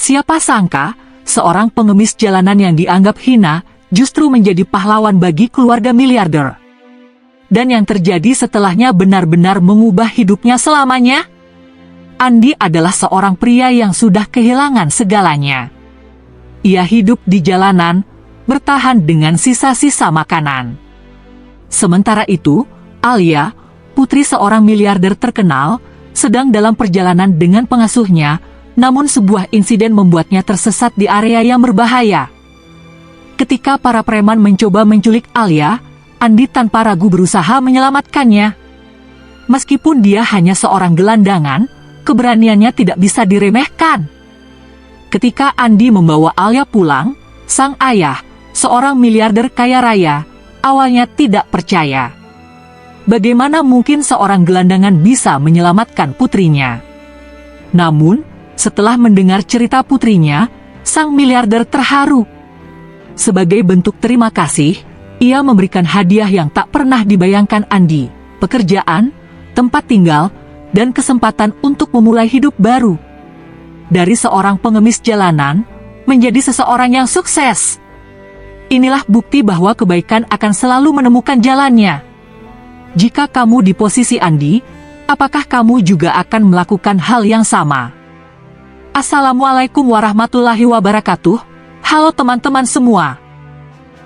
Siapa sangka, seorang pengemis jalanan yang dianggap hina, justru menjadi pahlawan bagi keluarga miliarder. Dan yang terjadi setelahnya benar-benar mengubah hidupnya selamanya. Andy adalah seorang pria yang sudah kehilangan segalanya. Ia hidup di jalanan, bertahan dengan sisa-sisa makanan. Sementara itu, Alia, putri seorang miliarder terkenal, sedang dalam perjalanan dengan pengasuhnya, namun sebuah insiden membuatnya tersesat di area yang berbahaya. Ketika para preman mencoba menculik Alia, Andy tanpa ragu berusaha menyelamatkannya. Meskipun dia hanya seorang gelandangan, keberaniannya tidak bisa diremehkan. Ketika Andy membawa Alia pulang, sang ayah, seorang miliarder kaya raya, awalnya tidak percaya. Bagaimana mungkin seorang gelandangan bisa menyelamatkan putrinya? Namun, setelah mendengar cerita putrinya, sang miliarder terharu. Sebagai bentuk terima kasih, ia memberikan hadiah yang tak pernah dibayangkan Andy, pekerjaan, tempat tinggal, dan kesempatan untuk memulai hidup baru. Dari seorang pengemis jalanan, menjadi seseorang yang sukses. Inilah bukti bahwa kebaikan akan selalu menemukan jalannya. Jika kamu di posisi Andy, apakah kamu juga akan melakukan hal yang sama? Assalamualaikum warahmatullahi wabarakatuh. Halo teman-teman semua.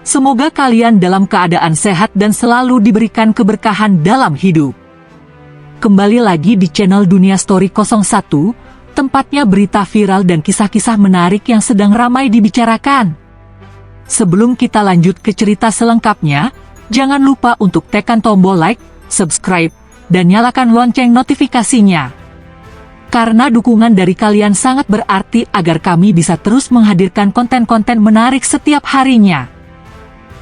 Semoga kalian dalam keadaan sehat dan selalu diberikan keberkahan dalam hidup. Kembali lagi di channel Dunia Story 01, tempatnya berita viral dan kisah-kisah menarik yang sedang ramai dibicarakan. Sebelum kita lanjut ke cerita selengkapnya, jangan lupa untuk tekan tombol like, subscribe, dan nyalakan lonceng notifikasinya. Karena dukungan dari kalian sangat berarti agar kami bisa terus menghadirkan konten-konten menarik setiap harinya.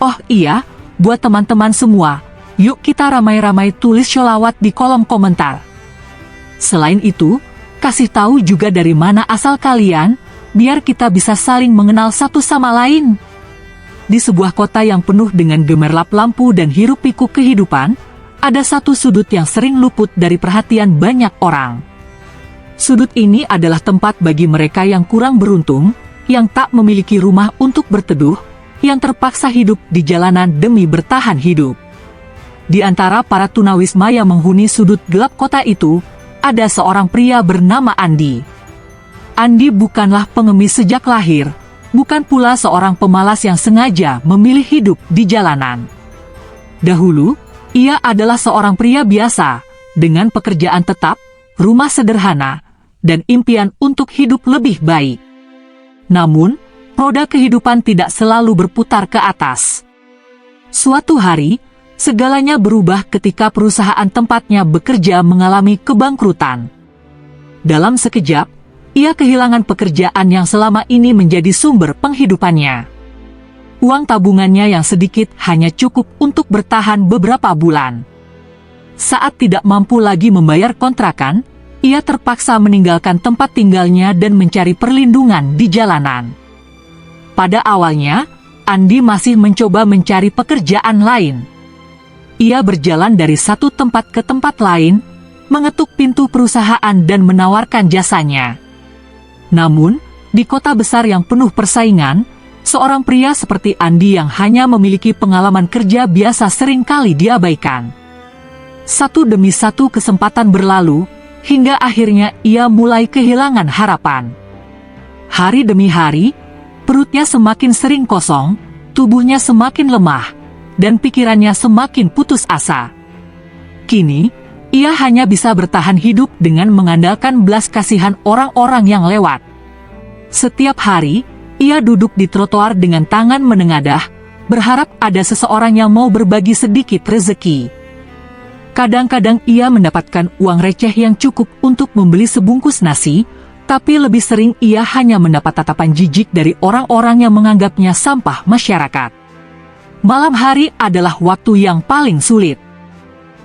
Oh iya, buat teman-teman semua, yuk kita ramai-ramai tulis sholawat di kolom komentar. Selain itu, kasih tahu juga dari mana asal kalian, biar kita bisa saling mengenal satu sama lain. Di sebuah kota yang penuh dengan gemerlap lampu dan hiruk-pikuk kehidupan, ada satu sudut yang sering luput dari perhatian banyak orang. Sudut ini adalah tempat bagi mereka yang kurang beruntung, yang tak memiliki rumah untuk berteduh, yang terpaksa hidup di jalanan demi bertahan hidup. Di antara para tunawisma yang menghuni sudut gelap kota itu, ada seorang pria bernama Andy. Andy bukanlah pengemis sejak lahir, bukan pula seorang pemalas yang sengaja memilih hidup di jalanan. Dahulu, ia adalah seorang pria biasa, dengan pekerjaan tetap, rumah sederhana, dan impian untuk hidup lebih baik. Namun, roda kehidupan tidak selalu berputar ke atas. Suatu hari, segalanya berubah ketika perusahaan tempatnya bekerja mengalami kebangkrutan. Dalam sekejap, ia kehilangan pekerjaan yang selama ini menjadi sumber penghidupannya. Uang tabungannya yang sedikit hanya cukup untuk bertahan beberapa bulan. Saat tidak mampu lagi membayar kontrakan, ia terpaksa meninggalkan tempat tinggalnya dan mencari perlindungan di jalanan. Pada awalnya, Andy masih mencoba mencari pekerjaan lain. Ia berjalan dari satu tempat ke tempat lain, mengetuk pintu perusahaan dan menawarkan jasanya. Namun, di kota besar yang penuh persaingan, seorang pria seperti Andy yang hanya memiliki pengalaman kerja biasa seringkali diabaikan. Satu demi satu kesempatan berlalu, hingga akhirnya ia mulai kehilangan harapan. Hari demi hari, perutnya semakin sering kosong, tubuhnya semakin lemah, dan pikirannya semakin putus asa. Kini, ia hanya bisa bertahan hidup dengan mengandalkan belas kasihan orang-orang yang lewat. Setiap hari, ia duduk di trotoar dengan tangan menengadah, berharap ada seseorang yang mau berbagi sedikit rezeki. Kadang-kadang ia mendapatkan uang receh yang cukup untuk membeli sebungkus nasi, tapi lebih sering ia hanya mendapat tatapan jijik dari orang-orang yang menganggapnya sampah masyarakat. Malam hari adalah waktu yang paling sulit.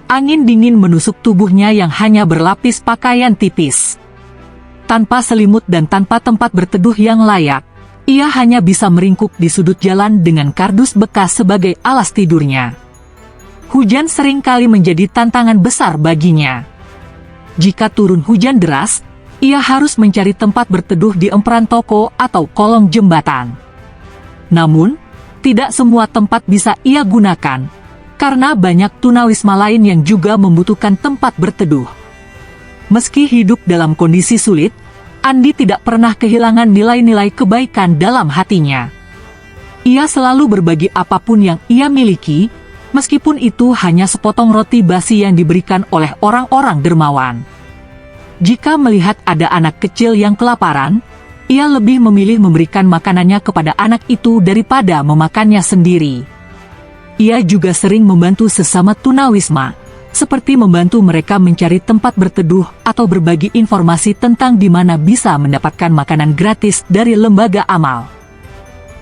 Angin dingin menusuk tubuhnya yang hanya berlapis pakaian tipis. Tanpa selimut dan tanpa tempat berteduh yang layak, ia hanya bisa meringkuk di sudut jalan dengan kardus bekas sebagai alas tidurnya. Hujan seringkali menjadi tantangan besar baginya. Jika turun hujan deras, ia harus mencari tempat berteduh di emperan toko atau kolong jembatan. Namun, tidak semua tempat bisa ia gunakan, karena banyak tunawisma lain yang juga membutuhkan tempat berteduh. Meski hidup dalam kondisi sulit, Andi tidak pernah kehilangan nilai-nilai kebaikan dalam hatinya. Ia selalu berbagi apapun yang ia miliki, meskipun itu hanya sepotong roti basi yang diberikan oleh orang-orang dermawan. Jika melihat ada anak kecil yang kelaparan, ia lebih memilih memberikan makanannya kepada anak itu daripada memakannya sendiri. Ia juga sering membantu sesama tunawisma, seperti membantu mereka mencari tempat berteduh atau berbagi informasi tentang di mana bisa mendapatkan makanan gratis dari lembaga amal.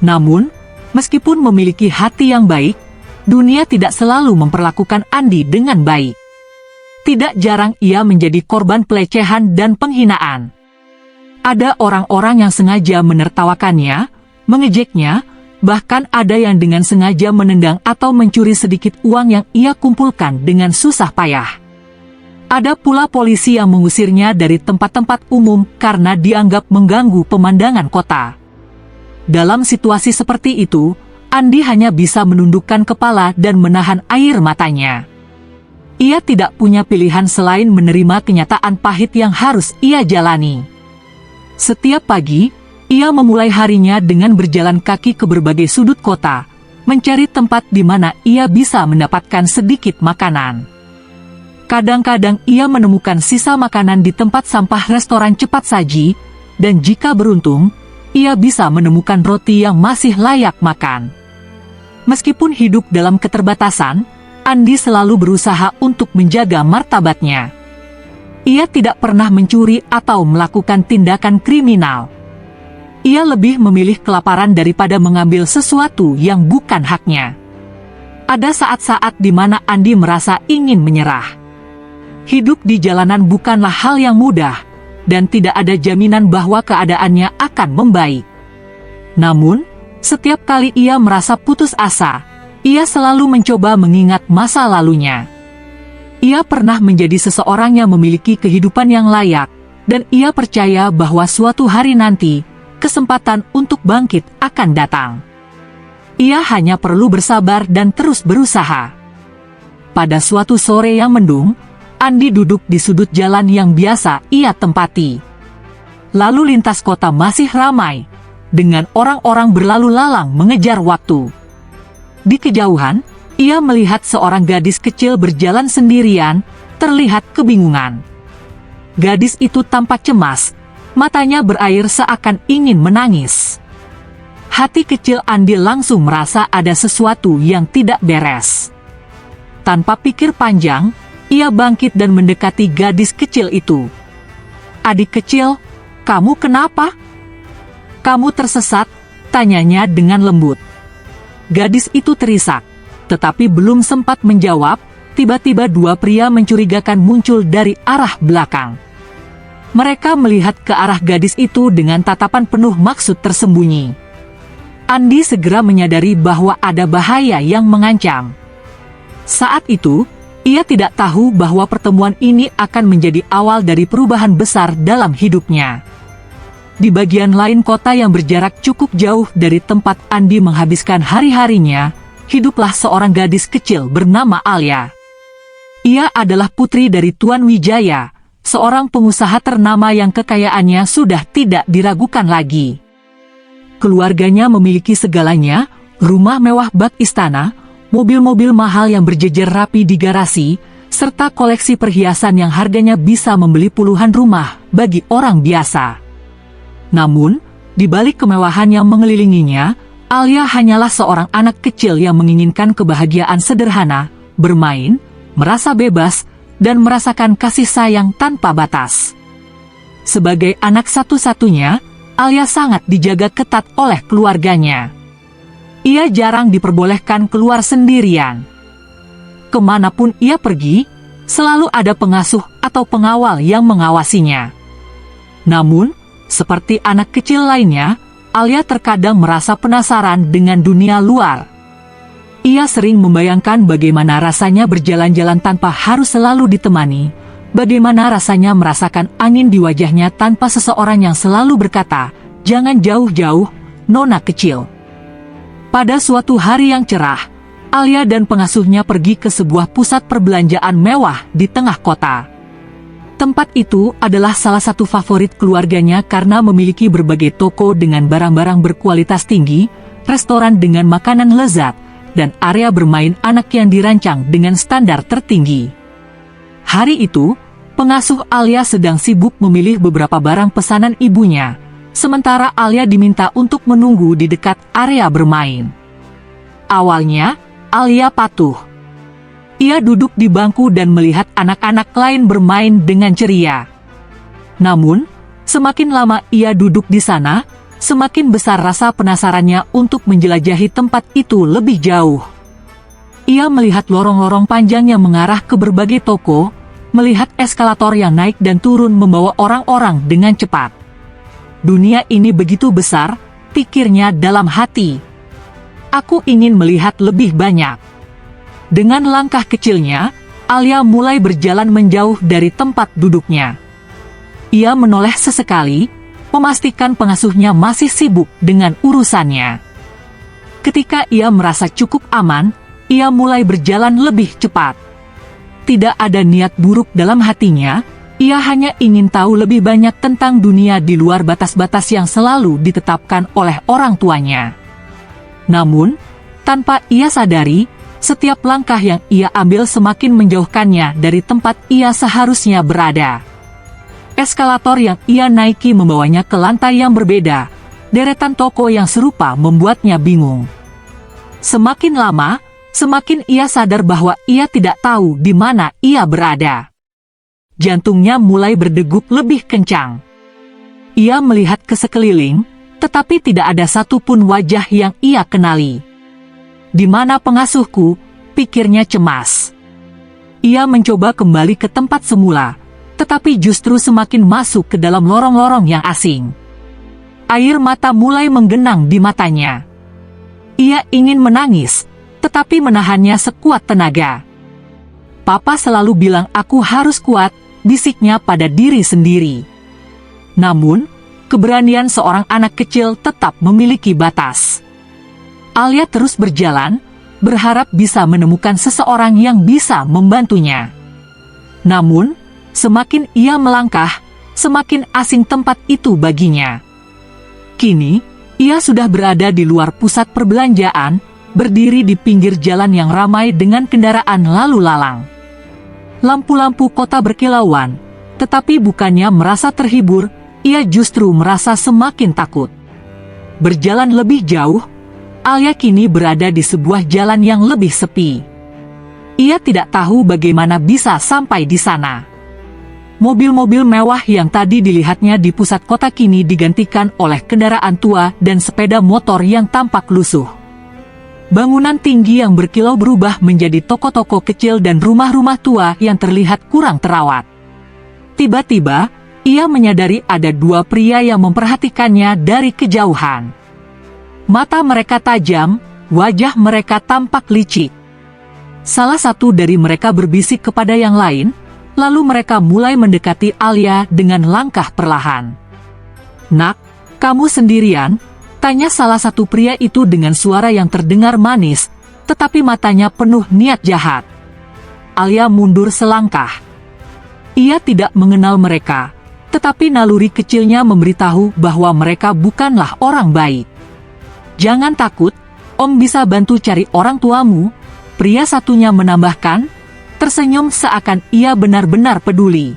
Namun, meskipun memiliki hati yang baik, dunia tidak selalu memperlakukan Andi dengan baik. Tidak jarang ia menjadi korban pelecehan dan penghinaan. Ada orang-orang yang sengaja menertawakannya, mengejeknya, bahkan ada yang dengan sengaja menendang atau mencuri sedikit uang yang ia kumpulkan dengan susah payah. Ada pula polisi yang mengusirnya dari tempat-tempat umum karena dianggap mengganggu pemandangan kota. Dalam situasi seperti itu, Andi hanya bisa menundukkan kepala dan menahan air matanya. Ia tidak punya pilihan selain menerima kenyataan pahit yang harus ia jalani. Setiap pagi, ia memulai harinya dengan berjalan kaki ke berbagai sudut kota, mencari tempat di mana ia bisa mendapatkan sedikit makanan. Kadang-kadang ia menemukan sisa makanan di tempat sampah restoran cepat saji, dan jika beruntung, ia bisa menemukan roti yang masih layak makan. Meskipun hidup dalam keterbatasan, Andi selalu berusaha untuk menjaga martabatnya. Ia tidak pernah mencuri atau melakukan tindakan kriminal. Ia lebih memilih kelaparan daripada mengambil sesuatu yang bukan haknya. Ada saat-saat di mana Andi merasa ingin menyerah. Hidup di jalanan bukanlah hal yang mudah, dan tidak ada jaminan bahwa keadaannya akan membaik. Namun, setiap kali ia merasa putus asa, ia selalu mencoba mengingat masa lalunya. Ia pernah menjadi seseorang yang memiliki kehidupan yang layak, dan ia percaya bahwa suatu hari nanti, kesempatan untuk bangkit akan datang. Ia hanya perlu bersabar dan terus berusaha. Pada suatu sore yang mendung, Andi duduk di sudut jalan yang biasa ia tempati. Lalu lintas kota masih ramai, dengan orang-orang berlalu lalang mengejar waktu. Di kejauhan, ia melihat seorang gadis kecil berjalan sendirian, terlihat kebingungan. Gadis itu tampak cemas, matanya berair seakan ingin menangis. Hati kecil Andi langsung merasa ada sesuatu yang tidak beres. Tanpa pikir panjang, ia bangkit dan mendekati gadis kecil itu. "Adik kecil, kamu kenapa? Kamu tersesat?" tanyanya dengan lembut. Gadis itu terisak, tetapi belum sempat menjawab, tiba-tiba dua pria mencurigakan muncul dari arah belakang. Mereka melihat ke arah gadis itu dengan tatapan penuh maksud tersembunyi. Andi segera menyadari bahwa ada bahaya yang mengancam. Saat itu, ia tidak tahu bahwa pertemuan ini akan menjadi awal dari perubahan besar dalam hidupnya. Di bagian lain kota yang berjarak cukup jauh dari tempat Andi menghabiskan hari-harinya, hiduplah seorang gadis kecil bernama Alia. Ia adalah putri dari Tuan Wijaya, seorang pengusaha ternama yang kekayaannya sudah tidak diragukan lagi. Keluarganya memiliki segalanya, rumah mewah bak istana, mobil-mobil mahal yang berjejer rapi di garasi, serta koleksi perhiasan yang harganya bisa membeli puluhan rumah bagi orang biasa. Namun, di balik kemewahan yang mengelilinginya, Alia hanyalah seorang anak kecil yang menginginkan kebahagiaan sederhana, bermain, merasa bebas, dan merasakan kasih sayang tanpa batas. Sebagai anak satu-satunya, Alia sangat dijaga ketat oleh keluarganya. Ia jarang diperbolehkan keluar sendirian. Kemanapun ia pergi, selalu ada pengasuh atau pengawal yang mengawasinya. Namun, seperti anak kecil lainnya, Alia terkadang merasa penasaran dengan dunia luar. Ia sering membayangkan bagaimana rasanya berjalan-jalan tanpa harus selalu ditemani, Bagaimana rasanya merasakan angin di wajahnya tanpa seseorang yang selalu berkata, "Jangan jauh-jauh, nona kecil." Pada suatu hari yang cerah, Alia dan pengasuhnya pergi ke sebuah pusat perbelanjaan mewah di tengah kota. Tempat itu adalah salah satu favorit keluarganya karena memiliki berbagai toko dengan barang-barang berkualitas tinggi, restoran dengan makanan lezat, dan area bermain anak yang dirancang dengan standar tertinggi. Hari itu, pengasuh Alia sedang sibuk memilih beberapa barang pesanan ibunya, sementara Alia diminta untuk menunggu di dekat area bermain. Awalnya, Alia patuh. Ia duduk di bangku dan melihat anak-anak lain bermain dengan ceria. Namun, semakin lama ia duduk di sana, semakin besar rasa penasarannya untuk menjelajahi tempat itu lebih jauh. Ia melihat lorong-lorong panjang yang mengarah ke berbagai toko, melihat eskalator yang naik dan turun membawa orang-orang dengan cepat. Dunia ini begitu besar, pikirnya dalam hati. Aku ingin melihat lebih banyak. Dengan langkah kecilnya, Alia mulai berjalan menjauh dari tempat duduknya. Ia menoleh sesekali, memastikan pengasuhnya masih sibuk dengan urusannya. Ketika ia merasa cukup aman, ia mulai berjalan lebih cepat. Tidak ada niat buruk dalam hatinya, ia hanya ingin tahu lebih banyak tentang dunia di luar batas-batas yang selalu ditetapkan oleh orang tuanya. Namun, tanpa ia sadari, setiap langkah yang ia ambil semakin menjauhkannya dari tempat ia seharusnya berada. Eskalator yang ia naiki membawanya ke lantai yang berbeda, deretan toko yang serupa membuatnya bingung. Semakin lama, semakin ia sadar bahwa ia tidak tahu di mana ia berada. Jantungnya mulai berdegup lebih kencang. Ia melihat ke sekeliling, tetapi tidak ada satupun wajah yang ia kenali. Di mana pengasuhku? Pikirnya cemas. Ia mencoba kembali ke tempat semula, tetapi justru semakin masuk ke dalam lorong-lorong yang asing. Air mata mulai menggenang di matanya. Ia ingin menangis, tetapi menahannya sekuat tenaga. Papa selalu bilang aku harus kuat, bisiknya pada diri sendiri. Namun, keberanian seorang anak kecil tetap memiliki batas. Alia terus berjalan, berharap bisa menemukan seseorang yang bisa membantunya. Namun, semakin ia melangkah, semakin asing tempat itu baginya. Kini, ia sudah berada di luar pusat perbelanjaan, berdiri di pinggir jalan yang ramai dengan kendaraan lalu lalang. Lampu-lampu kota berkilauan, tetapi bukannya merasa terhibur, ia justru merasa semakin takut. Berjalan lebih jauh, Alia kini berada di sebuah jalan yang lebih sepi. Ia tidak tahu bagaimana bisa sampai di sana. Mobil-mobil mewah yang tadi dilihatnya di pusat kota kini digantikan oleh kendaraan tua dan sepeda motor yang tampak lusuh. Bangunan tinggi yang berkilau berubah menjadi toko-toko kecil dan rumah-rumah tua yang terlihat kurang terawat. Tiba-tiba, ia menyadari ada dua pria yang memperhatikannya dari kejauhan. Mata mereka tajam, wajah mereka tampak licik. Salah satu dari mereka berbisik kepada yang lain, lalu mereka mulai mendekati Alia dengan langkah perlahan. "Nak, kamu sendirian?" tanya salah satu pria itu dengan suara yang terdengar manis, tetapi matanya penuh niat jahat. Alia mundur selangkah. Ia tidak mengenal mereka, tetapi naluri kecilnya memberitahu bahwa mereka bukanlah orang baik. "Jangan takut, Om bisa bantu cari orang tuamu," pria satunya menambahkan, tersenyum seakan ia benar-benar peduli.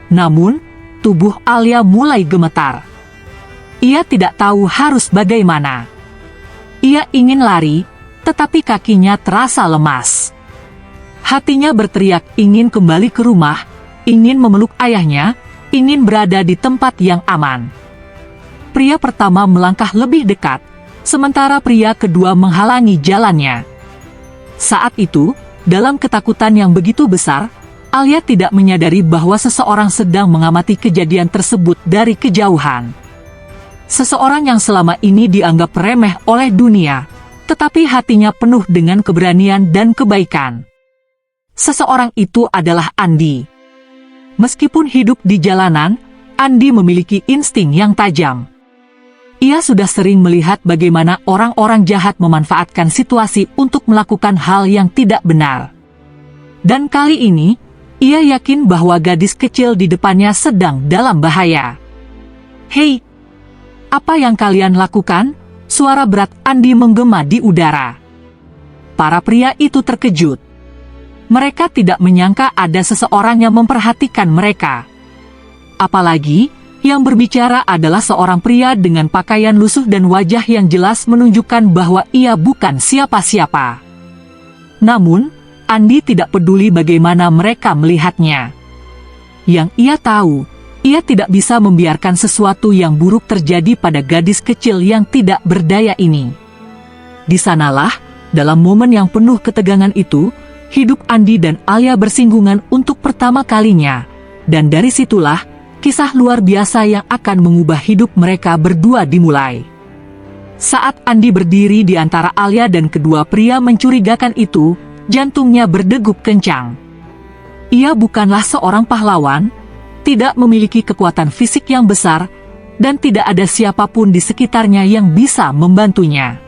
Namun, tubuh Alia mulai gemetar. Ia tidak tahu harus bagaimana. Ia ingin lari, tetapi kakinya terasa lemas. Hatinya berteriak ingin kembali ke rumah, ingin memeluk ayahnya, ingin berada di tempat yang aman. Pria pertama melangkah lebih dekat, sementara pria kedua menghalangi jalannya. Saat itu, dalam ketakutan yang begitu besar, Alia tidak menyadari bahwa seseorang sedang mengamati kejadian tersebut dari kejauhan. Seseorang yang selama ini dianggap remeh oleh dunia, tetapi hatinya penuh dengan keberanian dan kebaikan. Seseorang itu adalah Andi. Meskipun hidup di jalanan, Andi memiliki insting yang tajam. Ia sudah sering melihat bagaimana orang-orang jahat memanfaatkan situasi untuk melakukan hal yang tidak benar. Dan kali ini, ia yakin bahwa gadis kecil di depannya sedang dalam bahaya. "Hei, apa yang kalian lakukan?" Suara berat Andi menggema di udara. Para pria itu terkejut. Mereka tidak menyangka ada seseorang yang memperhatikan mereka. Apalagi, yang berbicara adalah seorang pria dengan pakaian lusuh dan wajah yang jelas menunjukkan bahwa ia bukan siapa-siapa. Namun, Andi tidak peduli bagaimana mereka melihatnya. Yang ia tahu, ia tidak bisa membiarkan sesuatu yang buruk terjadi pada gadis kecil yang tidak berdaya ini. Di sanalah, dalam momen yang penuh ketegangan itu, hidup Andi dan Alia bersinggungan untuk pertama kalinya. Dan dari situlah, kisah luar biasa yang akan mengubah hidup mereka berdua dimulai. Saat Andi berdiri di antara Alia dan kedua pria mencurigakan itu, jantungnya berdegup kencang. Ia bukanlah seorang pahlawan, tidak memiliki kekuatan fisik yang besar, dan tidak ada siapapun di sekitarnya yang bisa membantunya.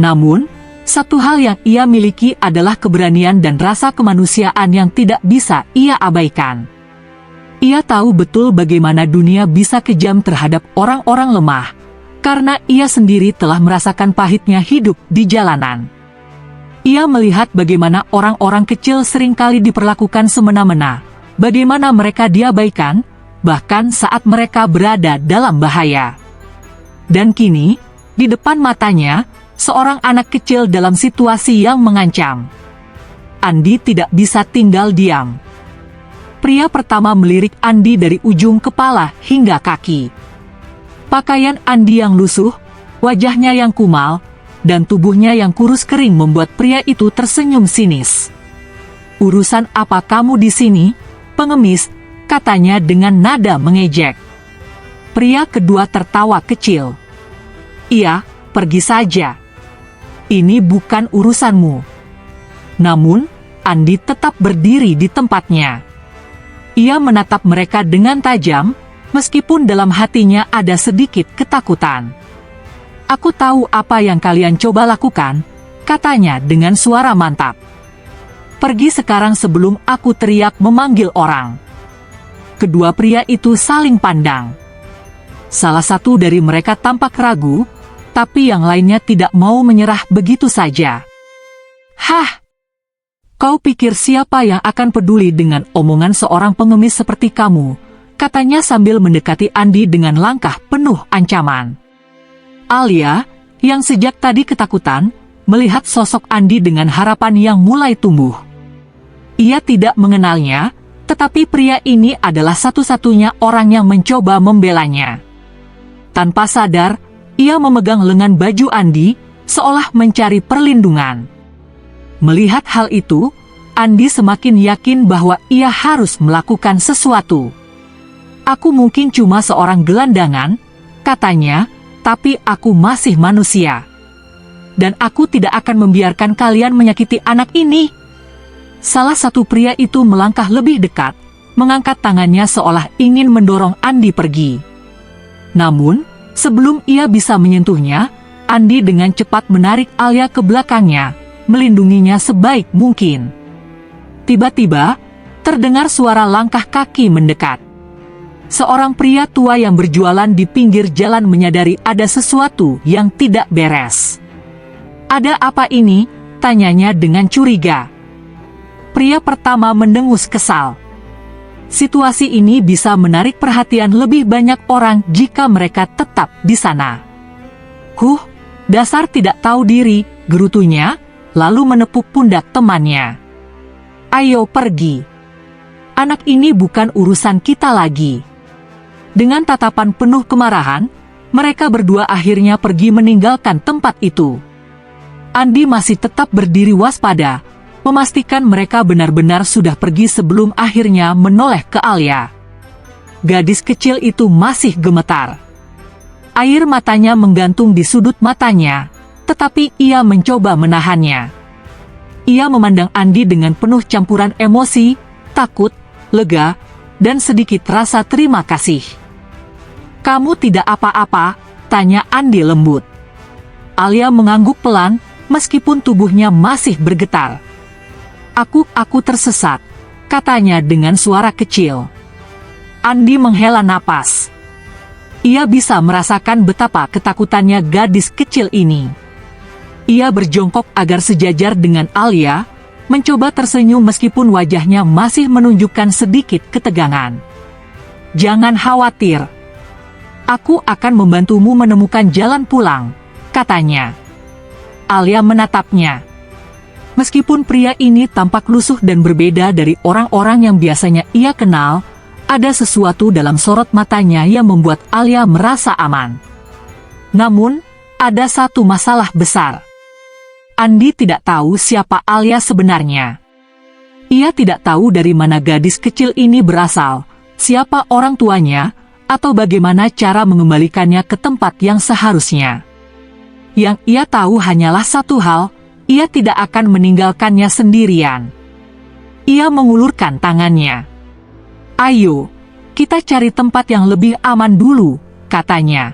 Namun, satu hal yang ia miliki adalah keberanian dan rasa kemanusiaan yang tidak bisa ia abaikan. Ia tahu betul bagaimana dunia bisa kejam terhadap orang-orang lemah, karena ia sendiri telah merasakan pahitnya hidup di jalanan. Ia melihat bagaimana orang-orang kecil seringkali diperlakukan semena-mena, bagaimana mereka diabaikan, bahkan saat mereka berada dalam bahaya. Dan kini, di depan matanya, seorang anak kecil dalam situasi yang mengancam. Andi tidak bisa tinggal diam. Pria pertama melirik Andi dari ujung kepala hingga kaki. Pakaian Andi yang lusuh, wajahnya yang kumal, dan tubuhnya yang kurus kering membuat pria itu tersenyum sinis. "Urusan apa kamu di sini, pengemis?" katanya dengan nada mengejek. Pria kedua tertawa kecil. "Iya, pergi saja. Ini bukan urusanmu." Namun, Andi tetap berdiri di tempatnya. Ia menatap mereka dengan tajam, meskipun dalam hatinya ada sedikit ketakutan. "Aku tahu apa yang kalian coba lakukan," katanya dengan suara mantap. "Pergi sekarang sebelum aku teriak memanggil orang." Kedua pria itu saling pandang. Salah satu dari mereka tampak ragu, tapi yang lainnya tidak mau menyerah begitu saja. "Hah! Kau pikir siapa yang akan peduli dengan omongan seorang pengemis seperti kamu?" katanya sambil mendekati Andi dengan langkah penuh ancaman. Alia, yang sejak tadi ketakutan, melihat sosok Andi dengan harapan yang mulai tumbuh. Ia tidak mengenalnya, tetapi pria ini adalah satu-satunya orang yang mencoba membelanya. Tanpa sadar, ia memegang lengan baju Andi, seolah mencari perlindungan. Melihat hal itu, Andi semakin yakin bahwa ia harus melakukan sesuatu. "Aku mungkin cuma seorang gelandangan," katanya, "tapi aku masih manusia. Dan aku tidak akan membiarkan kalian menyakiti anak ini." Salah satu pria itu melangkah lebih dekat, mengangkat tangannya seolah ingin mendorong Andi pergi. Namun, sebelum ia bisa menyentuhnya, Andi dengan cepat menarik Alia ke belakangnya, melindunginya sebaik mungkin. Tiba-tiba, terdengar suara langkah kaki mendekat. Seorang pria tua yang berjualan di pinggir jalan menyadari ada sesuatu yang tidak beres. "Ada apa ini?" tanyanya dengan curiga. Pria pertama mendengus kesal. Situasi ini bisa menarik perhatian lebih banyak orang jika mereka tetap di sana. Dasar tidak tahu diri," gerutunya, lalu menepuk pundak temannya. "Ayo pergi. Anak ini bukan urusan kita lagi." Dengan tatapan penuh kemarahan, mereka berdua akhirnya pergi meninggalkan tempat itu. Andi masih tetap berdiri waspada, memastikan mereka benar-benar sudah pergi sebelum akhirnya menoleh ke Alia. Gadis kecil itu masih gemetar. Air matanya menggantung di sudut matanya, tetapi ia mencoba menahannya. Ia memandang Andi dengan penuh campuran emosi, takut, lega, dan sedikit rasa terima kasih. "Kamu tidak apa-apa?" tanya Andi lembut. Alia mengangguk pelan, meskipun tubuhnya masih bergetar. Aku tersesat," katanya dengan suara kecil. Andi menghela napas. Ia bisa merasakan betapa ketakutannya gadis kecil ini. Ia berjongkok agar sejajar dengan Alia, mencoba tersenyum meskipun wajahnya masih menunjukkan sedikit ketegangan. "Jangan khawatir. Aku akan membantumu menemukan jalan pulang," katanya. Alia menatapnya. Meskipun pria ini tampak lusuh dan berbeda dari orang-orang yang biasanya ia kenal, ada sesuatu dalam sorot matanya yang membuat Alia merasa aman. Namun, ada satu masalah besar. Andi tidak tahu siapa Alia sebenarnya. Ia tidak tahu dari mana gadis kecil ini berasal, siapa orang tuanya, atau bagaimana cara mengembalikannya ke tempat yang seharusnya. Yang ia tahu hanyalah satu hal, ia tidak akan meninggalkannya sendirian. Ia mengulurkan tangannya. "Ayo, kita cari tempat yang lebih aman dulu," katanya.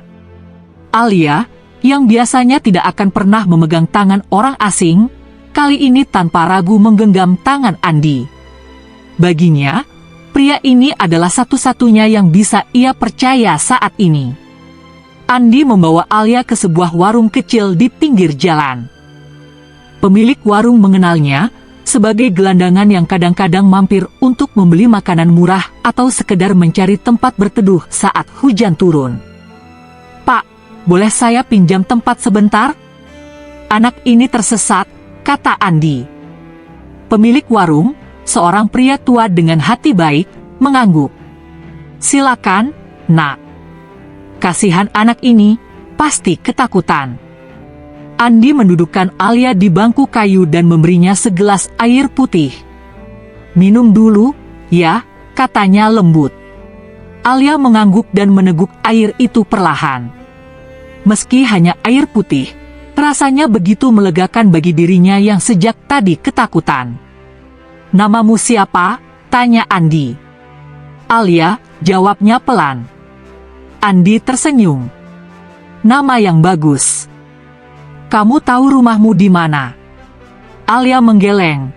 Alia, yang biasanya tidak akan pernah memegang tangan orang asing, kali ini tanpa ragu menggenggam tangan Andi. Baginya, pria ini adalah satu-satunya yang bisa ia percaya saat ini. Andi membawa Alia ke sebuah warung kecil di pinggir jalan. Pemilik warung mengenalnya sebagai gelandangan yang kadang-kadang mampir untuk membeli makanan murah atau sekedar mencari tempat berteduh saat hujan turun. "Pak, boleh saya pinjam tempat sebentar? Anak ini tersesat," kata Andi. Pemilik warung, seorang pria tua dengan hati baik, mengangguk. "Silakan, Nak." Kasihan anak ini, pasti ketakutan. Andi mendudukkan Alia di bangku kayu dan memberinya segelas air putih. "Minum dulu, ya," katanya lembut. Alia mengangguk dan meneguk air itu perlahan. Meski hanya air putih, rasanya begitu melegakan bagi dirinya yang sejak tadi ketakutan. "Namamu siapa?" tanya Andi. Alia, jawabnya pelan. Andi tersenyum. "Nama yang bagus. Kamu tahu rumahmu di mana?" Alia menggeleng.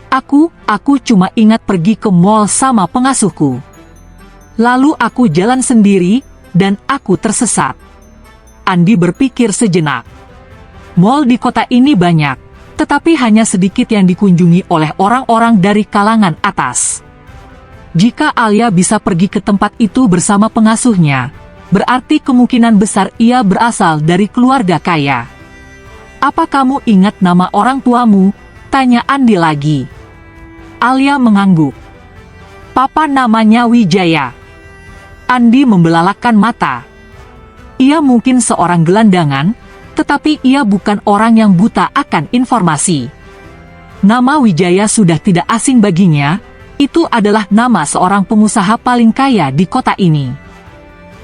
Aku cuma ingat pergi ke mall sama pengasuhku. Lalu aku jalan sendiri, dan aku tersesat." Andi berpikir sejenak. Mall di kota ini banyak, tetapi hanya sedikit yang dikunjungi oleh orang-orang dari kalangan atas. Jika Alia bisa pergi ke tempat itu bersama pengasuhnya, berarti kemungkinan besar ia berasal dari keluarga kaya. "Apa kamu ingat nama orang tuamu?" tanya Andi lagi. Alia mengangguk. "Papa namanya Wijaya." Andi membelalakan mata. Ia mungkin seorang gelandangan, tetapi ia bukan orang yang buta akan informasi. Nama Wijaya sudah tidak asing baginya, itu adalah nama seorang pengusaha paling kaya di kota ini.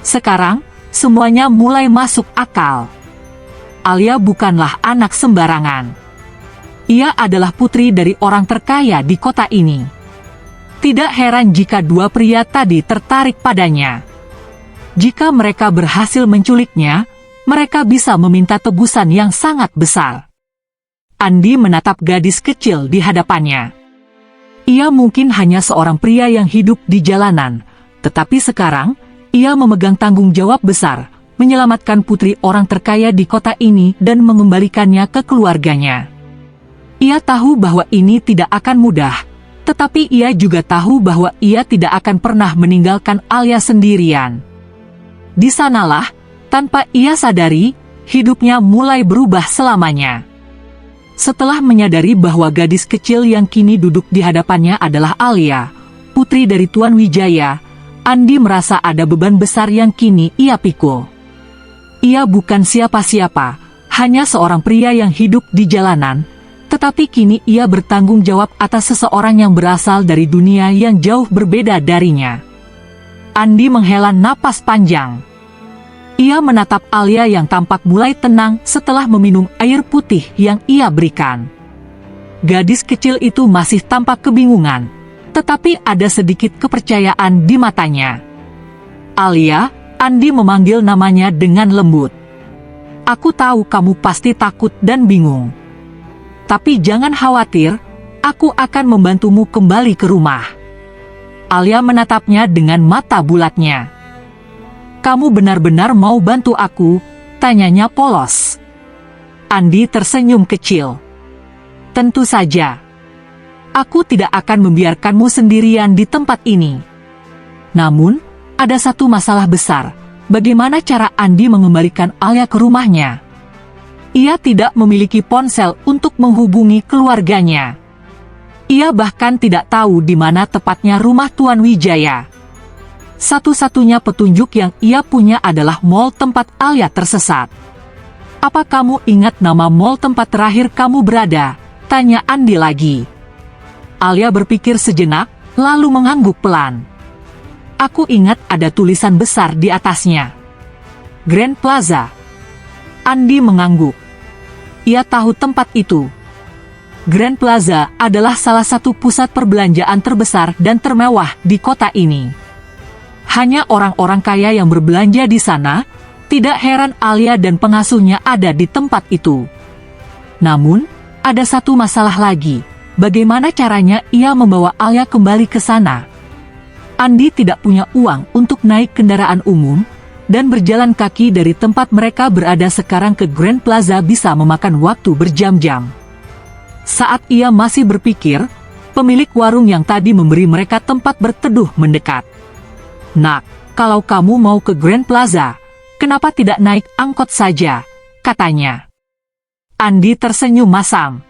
Sekarang, semuanya mulai masuk akal. Alia bukanlah anak sembarangan. Ia adalah putri dari orang terkaya di kota ini. Tidak heran jika dua pria tadi tertarik padanya. Jika mereka berhasil menculiknya, mereka bisa meminta tebusan yang sangat besar. Andi menatap gadis kecil di hadapannya. Ia mungkin hanya seorang pria yang hidup di jalanan, tetapi sekarang, ia memegang tanggung jawab besar, menyelamatkan putri orang terkaya di kota ini dan mengembalikannya ke keluarganya. Ia tahu bahwa ini tidak akan mudah, tetapi ia juga tahu bahwa ia tidak akan pernah meninggalkan Alia sendirian. Di sanalah, tanpa ia sadari, hidupnya mulai berubah selamanya. Setelah menyadari bahwa gadis kecil yang kini duduk di hadapannya adalah Alia, putri dari Tuan Wijaya, Andi merasa ada beban besar yang kini ia pikul. Ia bukan siapa-siapa, hanya seorang pria yang hidup di jalanan, tetapi kini ia bertanggung jawab atas seseorang yang berasal dari dunia yang jauh berbeda darinya. Andi menghela napas panjang. Ia menatap Alia yang tampak mulai tenang setelah meminum air putih yang ia berikan. Gadis kecil itu masih tampak kebingungan. tetapi ada sedikit kepercayaan di matanya. "Alia," Andi memanggil namanya dengan lembut. "Aku tahu kamu pasti takut dan bingung. Tapi jangan khawatir, aku akan membantumu kembali ke rumah." Alia menatapnya dengan mata bulatnya. "Kamu benar-benar mau bantu aku?" tanyanya polos. Andi tersenyum kecil. "Tentu saja. Aku tidak akan membiarkanmu sendirian di tempat ini. Namun, ada satu masalah besar. Bagaimana cara Andi mengembalikan Alia ke rumahnya? Ia tidak memiliki ponsel untuk menghubungi keluarganya. Ia bahkan tidak tahu di mana tepatnya rumah Tuan Wijaya. Satu-satunya petunjuk yang ia punya adalah mall tempat Alia tersesat." "Apa kamu ingat nama mall tempat terakhir kamu berada?" tanya Andi lagi. Alia berpikir sejenak, lalu mengangguk pelan. "Aku ingat ada tulisan besar di atasnya. Grand Plaza." Andi mengangguk. Ia tahu tempat itu. Grand Plaza adalah salah satu pusat perbelanjaan terbesar dan termewah di kota ini. Hanya orang-orang kaya yang berbelanja di sana. Tidak heran Alia dan pengasuhnya ada di tempat itu. Namun, ada satu masalah lagi. Bagaimana caranya ia membawa Alia kembali ke sana? Andi tidak punya uang untuk naik kendaraan umum, dan berjalan kaki dari tempat mereka berada sekarang ke Grand Plaza bisa memakan waktu berjam-jam. Saat ia masih berpikir, pemilik warung yang tadi memberi mereka tempat berteduh mendekat. "Nak, kalau kamu mau ke Grand Plaza, kenapa tidak naik angkot saja?" katanya. Andi tersenyum masam.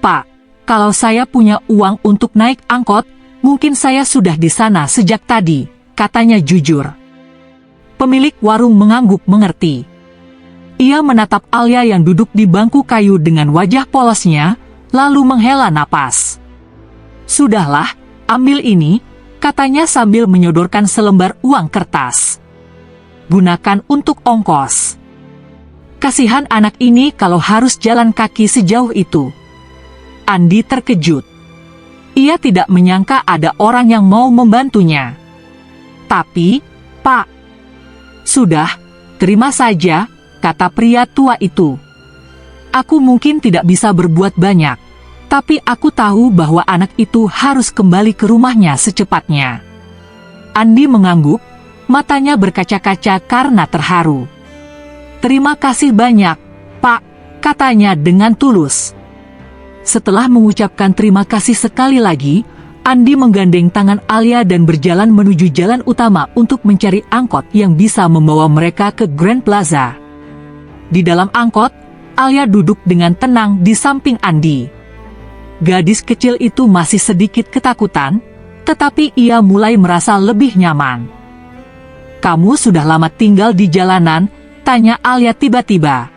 "Pak, kalau saya punya uang untuk naik angkot, mungkin saya sudah di sana sejak tadi," katanya jujur. Pemilik warung mengangguk mengerti. Ia menatap Alia yang duduk di bangku kayu dengan wajah polosnya, lalu menghela napas. "Sudahlah, ambil ini," katanya sambil menyodorkan selembar uang kertas. "Gunakan untuk ongkos. Kasihan anak ini kalau harus jalan kaki sejauh itu." Andi terkejut. Ia tidak menyangka ada orang yang mau membantunya. "Tapi, Pak..." "Sudah, terima saja," kata pria tua itu. "Aku mungkin tidak bisa berbuat banyak, tapi aku tahu bahwa anak itu harus kembali ke rumahnya secepatnya." Andi mengangguk, matanya berkaca-kaca karena terharu. "Terima kasih banyak, Pak," katanya dengan tulus. Setelah mengucapkan terima kasih sekali lagi, Andi menggandeng tangan Alia dan berjalan menuju jalan utama untuk mencari angkot yang bisa membawa mereka ke Grand Plaza. Di dalam angkot, Alia duduk dengan tenang di samping Andi. Gadis kecil itu masih sedikit ketakutan, tetapi ia mulai merasa lebih nyaman. "Kamu sudah lama tinggal di jalanan?" tanya Alia tiba-tiba.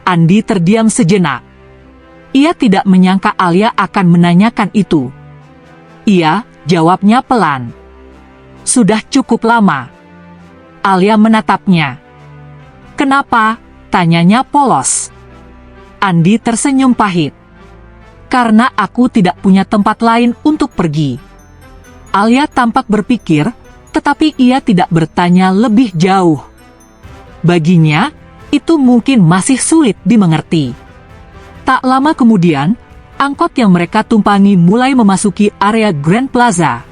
Andi terdiam sejenak. Ia tidak menyangka Alia akan menanyakan itu. "Iya," jawabnya pelan. "Sudah cukup lama." Alia menatapnya. "Kenapa?" tanyanya polos. Andi tersenyum pahit. "Karena aku tidak punya tempat lain untuk pergi." Alia tampak berpikir, tetapi ia tidak bertanya lebih jauh. Baginya, itu mungkin masih sulit dimengerti. Tak lama kemudian, angkot yang mereka tumpangi mulai memasuki area Grand Plaza.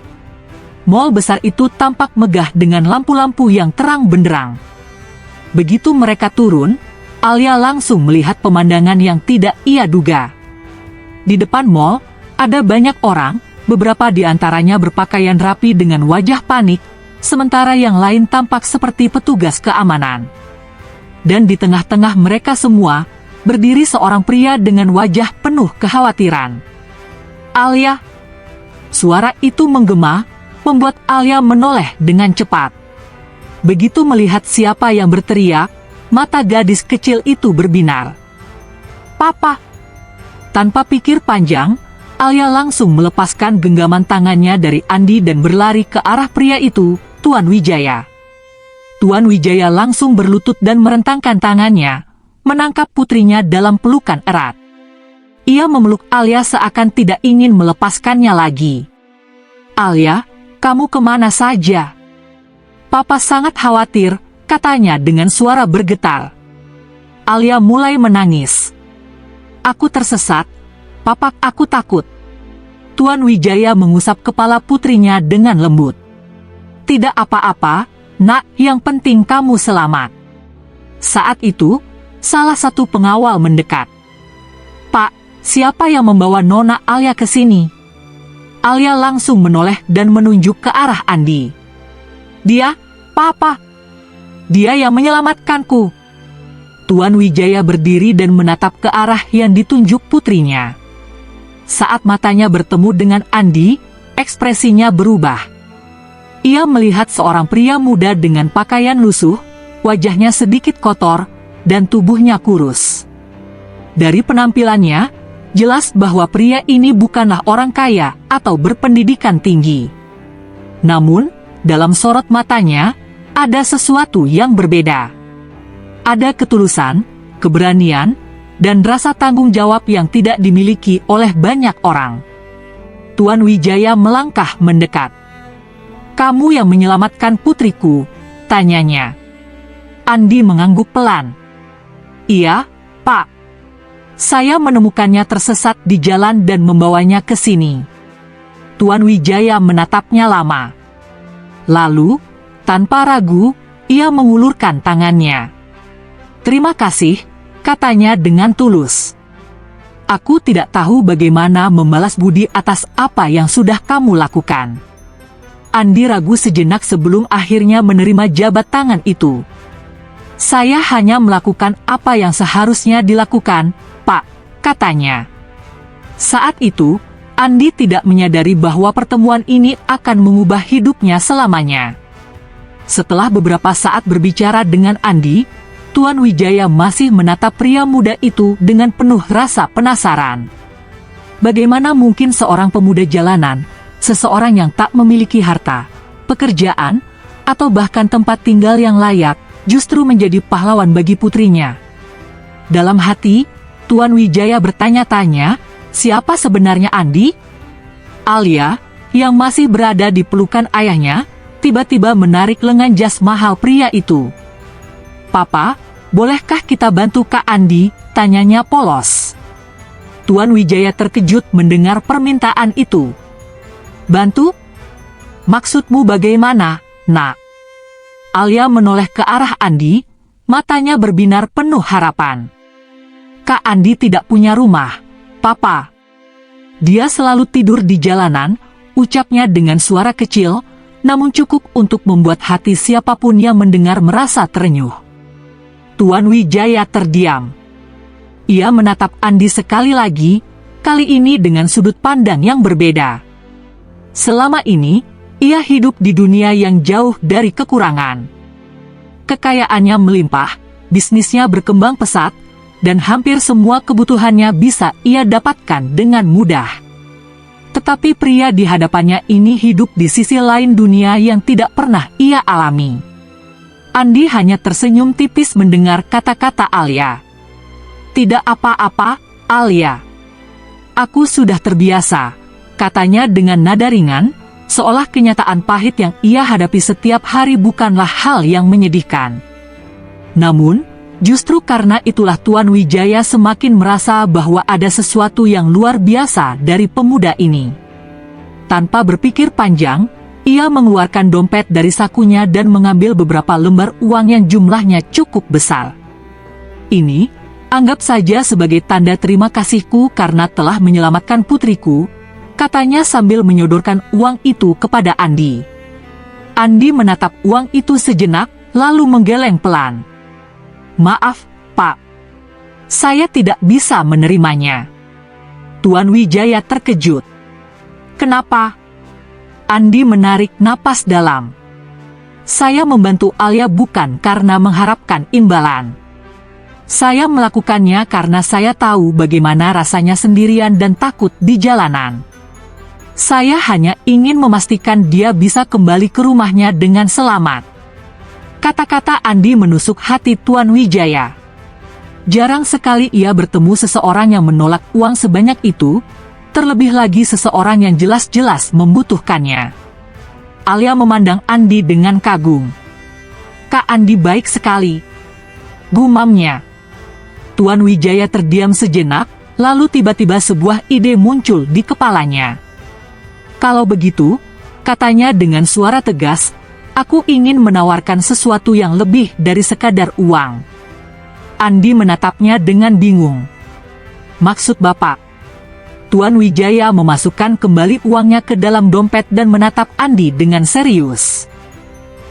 Mall besar itu tampak megah dengan lampu-lampu yang terang benderang. Begitu mereka turun, Alia langsung melihat pemandangan yang tidak ia duga. Di depan mall, ada banyak orang, beberapa di antaranya berpakaian rapi dengan wajah panik, sementara yang lain tampak seperti petugas keamanan. Dan di tengah-tengah mereka semua, berdiri seorang pria dengan wajah penuh kekhawatiran. "Alia!" Suara itu menggema, membuat Alia menoleh dengan cepat. Begitu melihat siapa yang berteriak, mata gadis kecil itu berbinar. "Papa!" Tanpa pikir panjang, Alia langsung melepaskan genggaman tangannya dari Andi dan berlari ke arah pria itu, Tuan Wijaya. Tuan Wijaya langsung berlutut dan merentangkan tangannya, menangkap putrinya dalam pelukan erat. Ia memeluk Alia seakan tidak ingin melepaskannya lagi. "Alia, kamu kemana saja?" "Papa sangat khawatir," katanya dengan suara bergetar. Alia mulai menangis. "Aku tersesat, Papa, aku takut." Tuan Wijaya mengusap kepala putrinya dengan lembut. "Tidak apa-apa, Nak, yang penting kamu selamat." Saat itu, salah satu pengawal mendekat. "Pak, siapa yang membawa Nona Alia ke sini?" Alia langsung menoleh dan menunjuk ke arah Andi. "Dia, Papa. Dia yang menyelamatkanku." Tuan Wijaya berdiri dan menatap ke arah yang ditunjuk putrinya. Saat matanya bertemu dengan Andi, ekspresinya berubah. Ia melihat seorang pria muda dengan pakaian lusuh, wajahnya sedikit kotor, dan tubuhnya kurus. Dari penampilannya, jelas bahwa pria ini bukanlah orang kaya atau berpendidikan tinggi. Namun, dalam sorot matanya, ada sesuatu yang berbeda. Ada ketulusan, keberanian, dan rasa tanggung jawab yang tidak dimiliki oleh banyak orang. Tuan Wijaya melangkah mendekat. "Kamu yang menyelamatkan putriku?" tanyanya. Andi mengangguk pelan. "Iya, Pak. Saya menemukannya tersesat di jalan dan membawanya ke sini." Tuan Wijaya menatapnya lama. Lalu, tanpa ragu, ia mengulurkan tangannya. "Terima kasih," katanya dengan tulus. "Aku tidak tahu bagaimana membalas budi atas apa yang sudah kamu lakukan." Andi ragu sejenak sebelum akhirnya menerima jabat tangan itu. "Saya hanya melakukan apa yang seharusnya dilakukan, Pak," katanya. Saat itu, Andi tidak menyadari bahwa pertemuan ini akan mengubah hidupnya selamanya. Setelah beberapa saat berbicara dengan Andi, Tuan Wijaya masih menatap pria muda itu dengan penuh rasa penasaran. Bagaimana mungkin seorang pemuda jalanan, seseorang yang tak memiliki harta, pekerjaan, atau bahkan tempat tinggal yang layak, justru menjadi pahlawan bagi putrinya? Dalam hati, Tuan Wijaya bertanya-tanya, siapa sebenarnya Andi? Alia, yang masih berada di pelukan ayahnya, tiba-tiba menarik lengan jas mahal pria itu. "Papa, bolehkah kita bantu Kak Andi?" tanyanya polos. Tuan Wijaya terkejut mendengar permintaan itu. "Bantu? Maksudmu bagaimana, Nak?" Alia menoleh ke arah Andi, matanya berbinar penuh harapan. "Kak Andi tidak punya rumah, Papa. Dia selalu tidur di jalanan," ucapnya dengan suara kecil, namun cukup untuk membuat hati siapapun yang mendengar merasa terenyuh. Tuan Wijaya terdiam. Ia menatap Andi sekali lagi, kali ini dengan sudut pandang yang berbeda. Selama ini, ia hidup di dunia yang jauh dari kekurangan. Kekayaannya melimpah, bisnisnya berkembang pesat, dan hampir semua kebutuhannya bisa ia dapatkan dengan mudah. Tetapi pria di hadapannya ini hidup di sisi lain dunia yang tidak pernah ia alami. Andi hanya tersenyum tipis mendengar kata-kata Alia. "Tidak apa-apa, Alia. Aku sudah terbiasa," katanya dengan nada ringan, seolah kenyataan pahit yang ia hadapi setiap hari bukanlah hal yang menyedihkan. Namun, justru karena itulah Tuan Wijaya semakin merasa bahwa ada sesuatu yang luar biasa dari pemuda ini. Tanpa berpikir panjang, ia mengeluarkan dompet dari sakunya dan mengambil beberapa lembar uang yang jumlahnya cukup besar. "Ini, anggap saja sebagai tanda terima kasihku karena telah menyelamatkan putriku," katanya sambil menyodorkan uang itu kepada Andi. Andi menatap uang itu sejenak, lalu menggeleng pelan. "Maaf, Pak. Saya tidak bisa menerimanya." Tuan Wijaya terkejut. "Kenapa?" Andi menarik napas dalam. "Saya membantu Alia bukan karena mengharapkan imbalan. Saya melakukannya karena saya tahu bagaimana rasanya sendirian dan takut di jalanan. Saya hanya ingin memastikan dia bisa kembali ke rumahnya dengan selamat." Kata-kata Andi menusuk hati Tuan Wijaya. Jarang sekali ia bertemu seseorang yang menolak uang sebanyak itu, Terlebih lagi seseorang yang jelas-jelas membutuhkannya. Alia memandang Andi dengan kagum. "Kak Andi baik sekali," gumamnya. Tuan Wijaya terdiam sejenak, lalu tiba-tiba sebuah ide muncul di kepalanya. "Kalau begitu," katanya dengan suara tegas, "aku ingin menawarkan sesuatu yang lebih dari sekadar uang." Andi menatapnya dengan bingung. "Maksud Bapak?" Tuan Wijaya memasukkan kembali uangnya ke dalam dompet dan menatap Andi dengan serius.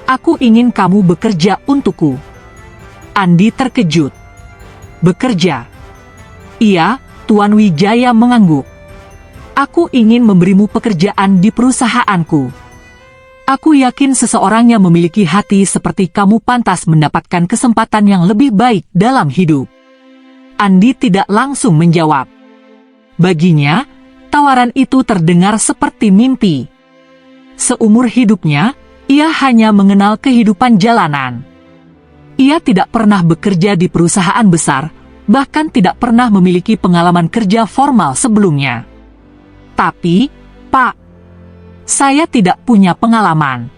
"Aku ingin kamu bekerja untukku." Andi terkejut. "Bekerja?" "Iya," Tuan Wijaya mengangguk. "Aku ingin memberimu pekerjaan di perusahaanku. Aku yakin seseorang yang memiliki hati seperti kamu pantas mendapatkan kesempatan yang lebih baik dalam hidup." Andi tidak langsung menjawab. Baginya, tawaran itu terdengar seperti mimpi. Seumur hidupnya, ia hanya mengenal kehidupan jalanan. Ia tidak pernah bekerja di perusahaan besar, bahkan tidak pernah memiliki pengalaman kerja formal sebelumnya. "Tapi, Pak, saya tidak punya pengalaman.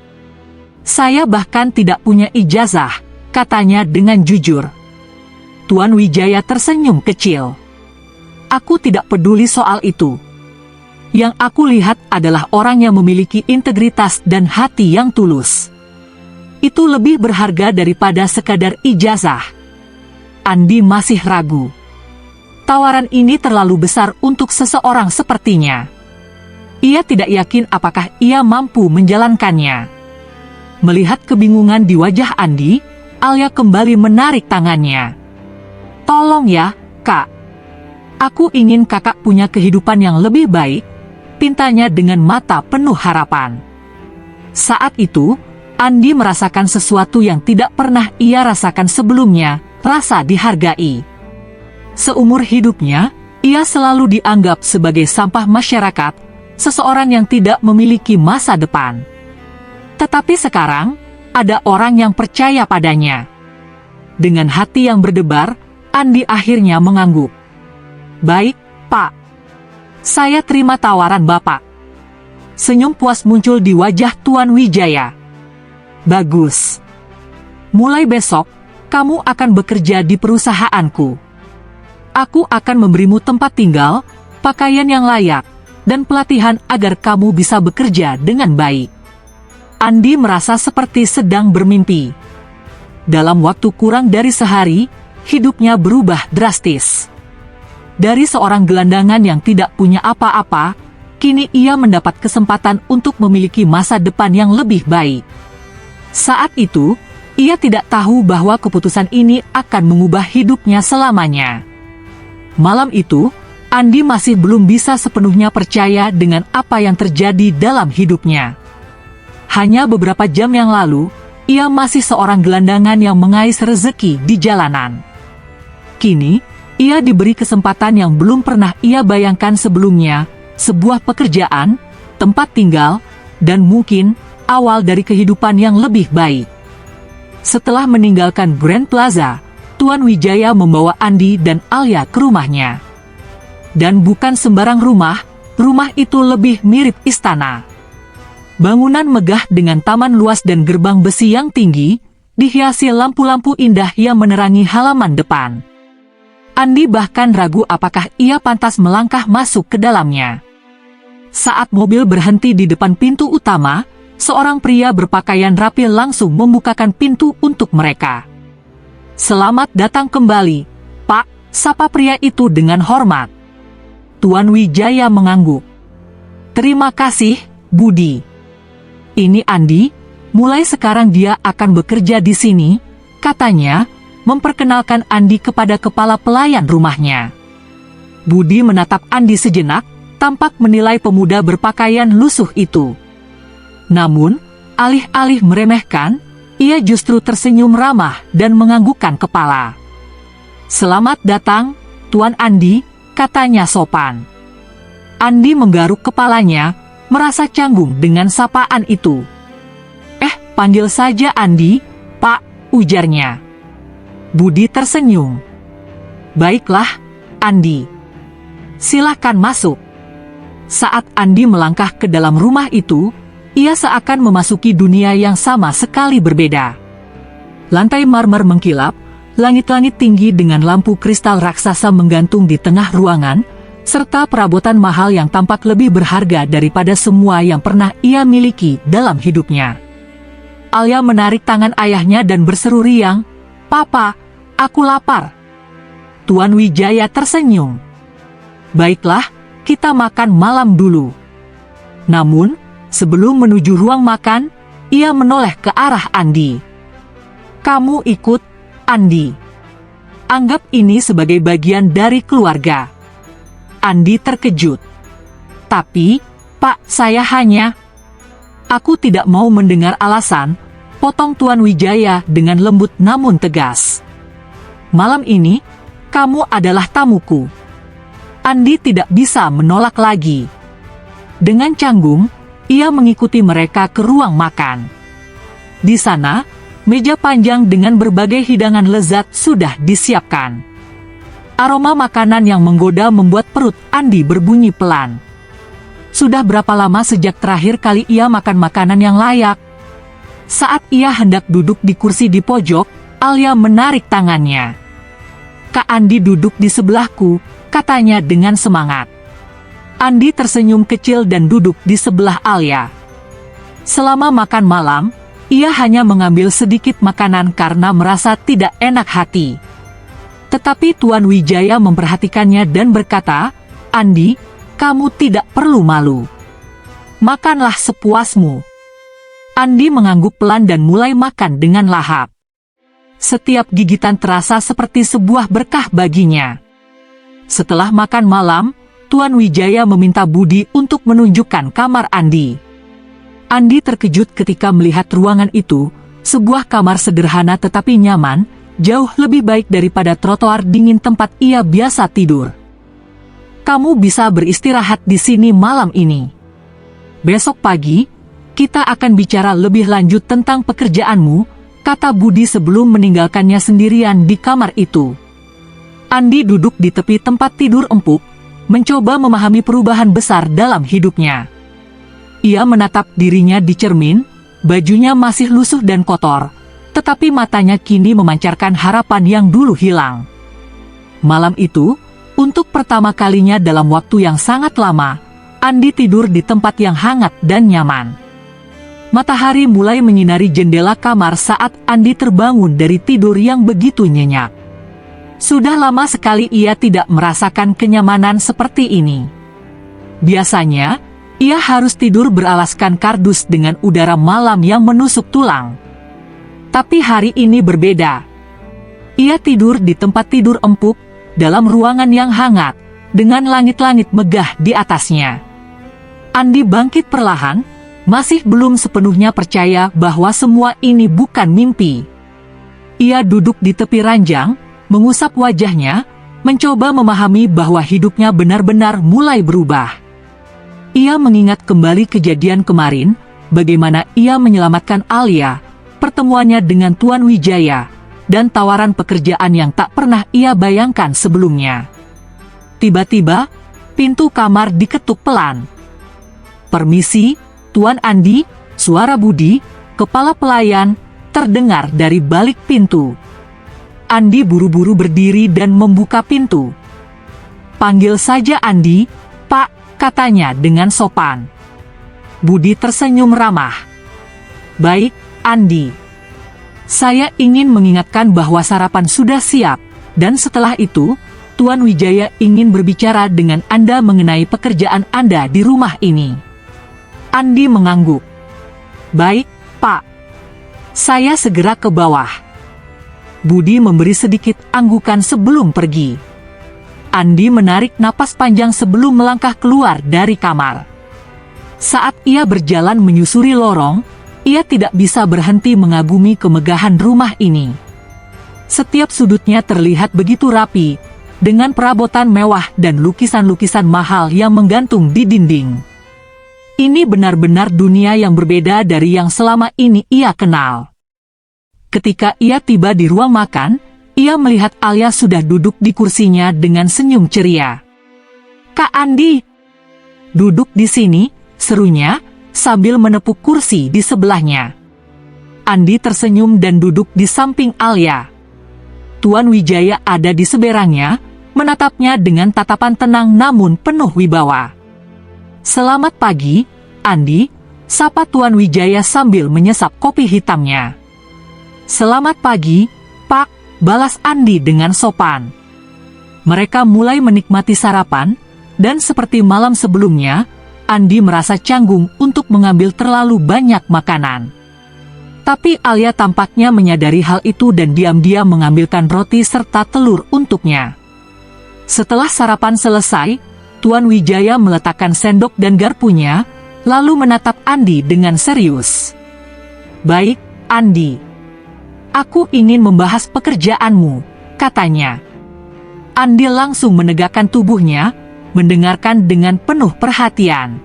Saya bahkan tidak punya ijazah," katanya dengan jujur. Tuan Wijaya tersenyum kecil. "Aku tidak peduli soal itu. Yang aku lihat adalah orang yang memiliki integritas dan hati yang tulus. Itu lebih berharga daripada sekadar ijazah." Andi masih ragu. Tawaran ini terlalu besar untuk seseorang sepertinya. Ia tidak yakin apakah ia mampu menjalankannya. Melihat kebingungan di wajah Andi, Alia kembali menarik tangannya. "Tolong ya, Kak. Aku ingin kakak punya kehidupan yang lebih baik," pintanya dengan mata penuh harapan. Saat itu, Andi merasakan sesuatu yang tidak pernah ia rasakan sebelumnya, rasa dihargai. Seumur hidupnya, ia selalu dianggap sebagai sampah masyarakat, seseorang yang tidak memiliki masa depan. Tetapi sekarang, ada orang yang percaya padanya. Dengan hati yang berdebar, Andi akhirnya mengangguk. "Baik, Pak. Saya terima tawaran Bapak." Senyum puas muncul di wajah Tuan Wijaya. "Bagus. Mulai besok, kamu akan bekerja di perusahaanku. Aku akan memberimu tempat tinggal, pakaian yang layak, dan pelatihan agar kamu bisa bekerja dengan baik." Andi merasa seperti sedang bermimpi. Dalam waktu kurang dari sehari, hidupnya berubah drastis. Dari seorang gelandangan yang tidak punya apa-apa, kini ia mendapat kesempatan untuk memiliki masa depan yang lebih baik. Saat itu, ia tidak tahu bahwa keputusan ini akan mengubah hidupnya selamanya. Malam itu, Andi masih belum bisa sepenuhnya percaya dengan apa yang terjadi dalam hidupnya. Hanya beberapa jam yang lalu, ia masih seorang gelandangan yang mengais rezeki di jalanan. Kini, ia diberi kesempatan yang belum pernah ia bayangkan sebelumnya, sebuah pekerjaan, tempat tinggal, dan mungkin awal dari kehidupan yang lebih baik. Setelah meninggalkan Grand Plaza, Tuan Wijaya membawa Andi dan Alia ke rumahnya. Dan bukan sembarang rumah itu lebih mirip istana. Bangunan megah dengan taman luas dan gerbang besi yang tinggi, dihiasi lampu-lampu indah yang menerangi halaman depan. Andi bahkan ragu apakah ia pantas melangkah masuk ke dalamnya. Saat mobil berhenti di depan pintu utama, seorang pria berpakaian rapi langsung membukakan pintu untuk mereka. "Selamat datang kembali, Pak," sapa pria itu dengan hormat. Tuan Wijaya mengangguk. "Terima kasih, Budi. Ini Andi, mulai sekarang dia akan bekerja di sini," katanya, memperkenalkan Andi kepada kepala pelayan rumahnya. Budi menatap Andi sejenak, tampak menilai pemuda berpakaian lusuh itu. Namun, alih-alih meremehkan, ia justru tersenyum ramah dan menganggukkan kepala. "Selamat datang, Tuan Andi," katanya sopan. Andi menggaruk kepalanya, merasa canggung dengan sapaan itu. Panggil saja Andi, Pak," ujarnya. Budi tersenyum. "Baiklah, Andi. Silakan masuk." Saat Andi melangkah ke dalam rumah itu, ia seakan memasuki dunia yang sama sekali berbeda. Lantai marmer mengkilap, langit-langit tinggi dengan lampu kristal raksasa menggantung di tengah ruangan, serta perabotan mahal yang tampak lebih berharga daripada semua yang pernah ia miliki dalam hidupnya. Alia menarik tangan ayahnya dan berseru riang, "Papa, aku lapar." Tuan Wijaya tersenyum. "Baiklah, kita makan malam dulu." Namun, sebelum menuju ruang makan, ia menoleh ke arah Andi. "Kamu ikut, Andi. Anggap ini sebagai bagian dari keluarga." Andi terkejut. "Tapi, Pak, saya hanya..." "Aku tidak mau mendengar alasan," potong Tuan Wijaya dengan lembut namun tegas. "Malam ini, kamu adalah tamuku." Andi tidak bisa menolak lagi. Dengan canggung, ia mengikuti mereka ke ruang makan. Di sana, meja panjang dengan berbagai hidangan lezat sudah disiapkan. Aroma makanan yang menggoda membuat perut Andi berbunyi pelan. Sudah berapa lama sejak terakhir kali ia makan makanan yang layak? Saat ia hendak duduk di kursi di pojok, Alia menarik tangannya. "Kak Andi duduk di sebelahku," katanya dengan semangat. Andi tersenyum kecil dan duduk di sebelah Alia. Selama makan malam, ia hanya mengambil sedikit makanan karena merasa tidak enak hati. Tetapi Tuan Wijaya memperhatikannya dan berkata, "Andi, kamu tidak perlu malu. Makanlah sepuasmu." Andi mengangguk pelan dan mulai makan dengan lahap. Setiap gigitan terasa seperti sebuah berkah baginya. Setelah makan malam, Tuan Wijaya meminta Budi untuk menunjukkan kamar Andi. Andi terkejut ketika melihat ruangan itu, sebuah kamar sederhana tetapi nyaman, jauh lebih baik daripada trotoar dingin tempat ia biasa tidur. "Kamu bisa beristirahat di sini malam ini. Besok pagi, kita akan bicara lebih lanjut tentang pekerjaanmu," kata Budi sebelum meninggalkannya sendirian di kamar itu. Andi duduk di tepi tempat tidur empuk, mencoba memahami perubahan besar dalam hidupnya. Ia menatap dirinya di cermin, bajunya masih lusuh dan kotor, tetapi matanya kini memancarkan harapan yang dulu hilang. Malam itu, untuk pertama kalinya dalam waktu yang sangat lama, Andi tidur di tempat yang hangat dan nyaman. Matahari mulai menyinari jendela kamar saat Andi terbangun dari tidur yang begitu nyenyak. Sudah lama sekali ia tidak merasakan kenyamanan seperti ini. Biasanya, ia harus tidur beralaskan kardus dengan udara malam yang menusuk tulang. Tapi hari ini berbeda. Ia tidur di tempat tidur empuk, dalam ruangan yang hangat, dengan langit-langit megah di atasnya. Andi bangkit perlahan, masih belum sepenuhnya percaya bahwa semua ini bukan mimpi. Ia duduk di tepi ranjang, mengusap wajahnya, mencoba memahami bahwa hidupnya benar-benar mulai berubah. Ia mengingat kembali kejadian kemarin, bagaimana ia menyelamatkan Alia, pertemuannya dengan Tuan Wijaya, dan tawaran pekerjaan yang tak pernah ia bayangkan sebelumnya. Tiba-tiba, pintu kamar diketuk pelan. "Permisi, Tuan Andi," suara Budi, kepala pelayan, terdengar dari balik pintu. Andi buru-buru berdiri dan membuka pintu. "Panggil saja Andi, Pak," katanya dengan sopan. Budi tersenyum ramah. "Baik, Andi. Saya ingin mengingatkan bahwa sarapan sudah siap, dan setelah itu, Tuan Wijaya ingin berbicara dengan Anda mengenai pekerjaan Anda di rumah ini." Andi mengangguk. "Baik, Pak. Saya segera ke bawah." Budi memberi sedikit anggukan sebelum pergi. Andi menarik napas panjang sebelum melangkah keluar dari kamar. Saat ia berjalan menyusuri lorong, ia tidak bisa berhenti mengagumi kemegahan rumah ini. Setiap sudutnya terlihat begitu rapi, dengan perabotan mewah dan lukisan-lukisan mahal yang menggantung di dinding. Ini benar-benar dunia yang berbeda dari yang selama ini ia kenal. Ketika ia tiba di ruang makan, ia melihat Alia sudah duduk di kursinya dengan senyum ceria. "Kak Andi!" Duduk di sini, serunya, sambil menepuk kursi di sebelahnya. Andi tersenyum dan duduk di samping Alia. Tuan Wijaya ada di seberangnya, menatapnya dengan tatapan tenang namun penuh wibawa. "Selamat pagi, Andi," sapa Tuan Wijaya sambil menyesap kopi hitamnya. "Selamat pagi, Pak," balas Andi dengan sopan. Mereka mulai menikmati sarapan, dan seperti malam sebelumnya, Andi merasa canggung untuk mengambil terlalu banyak makanan. Tapi Alia tampaknya menyadari hal itu dan diam-diam mengambilkan roti serta telur untuknya. Setelah sarapan selesai, Tuan Wijaya meletakkan sendok dan garpunya, lalu menatap Andi dengan serius. "Baik, Andi. Aku ingin membahas pekerjaanmu," katanya. Andi langsung menegakkan tubuhnya, mendengarkan dengan penuh perhatian.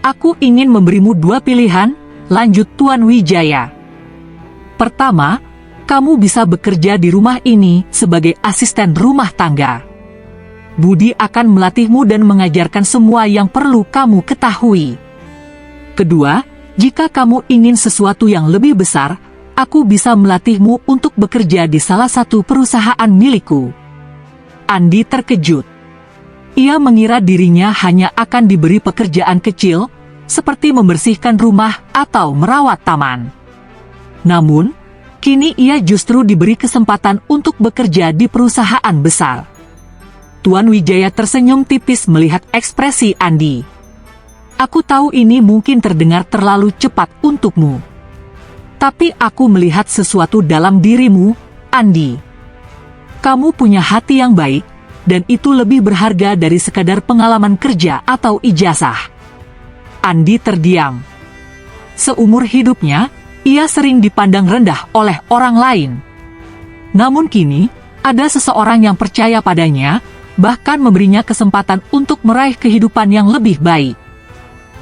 "Aku ingin memberimu 2 pilihan," lanjut Tuan Wijaya. "Pertama, kamu bisa bekerja di rumah ini sebagai asisten rumah tangga. Budi akan melatihmu dan mengajarkan semua yang perlu kamu ketahui. Kedua, jika kamu ingin sesuatu yang lebih besar, aku bisa melatihmu untuk bekerja di salah satu perusahaan milikku." Andi terkejut. Ia mengira dirinya hanya akan diberi pekerjaan kecil, seperti membersihkan rumah atau merawat taman. Namun, kini ia justru diberi kesempatan untuk bekerja di perusahaan besar. Tuan Wijaya tersenyum tipis melihat ekspresi Andi. "Aku tahu ini mungkin terdengar terlalu cepat untukmu. Tapi aku melihat sesuatu dalam dirimu, Andi. Kamu punya hati yang baik, dan itu lebih berharga dari sekadar pengalaman kerja atau ijazah." Andi terdiam. Seumur hidupnya, ia sering dipandang rendah oleh orang lain. Namun kini, ada seseorang yang percaya padanya, bahkan memberinya kesempatan untuk meraih kehidupan yang lebih baik.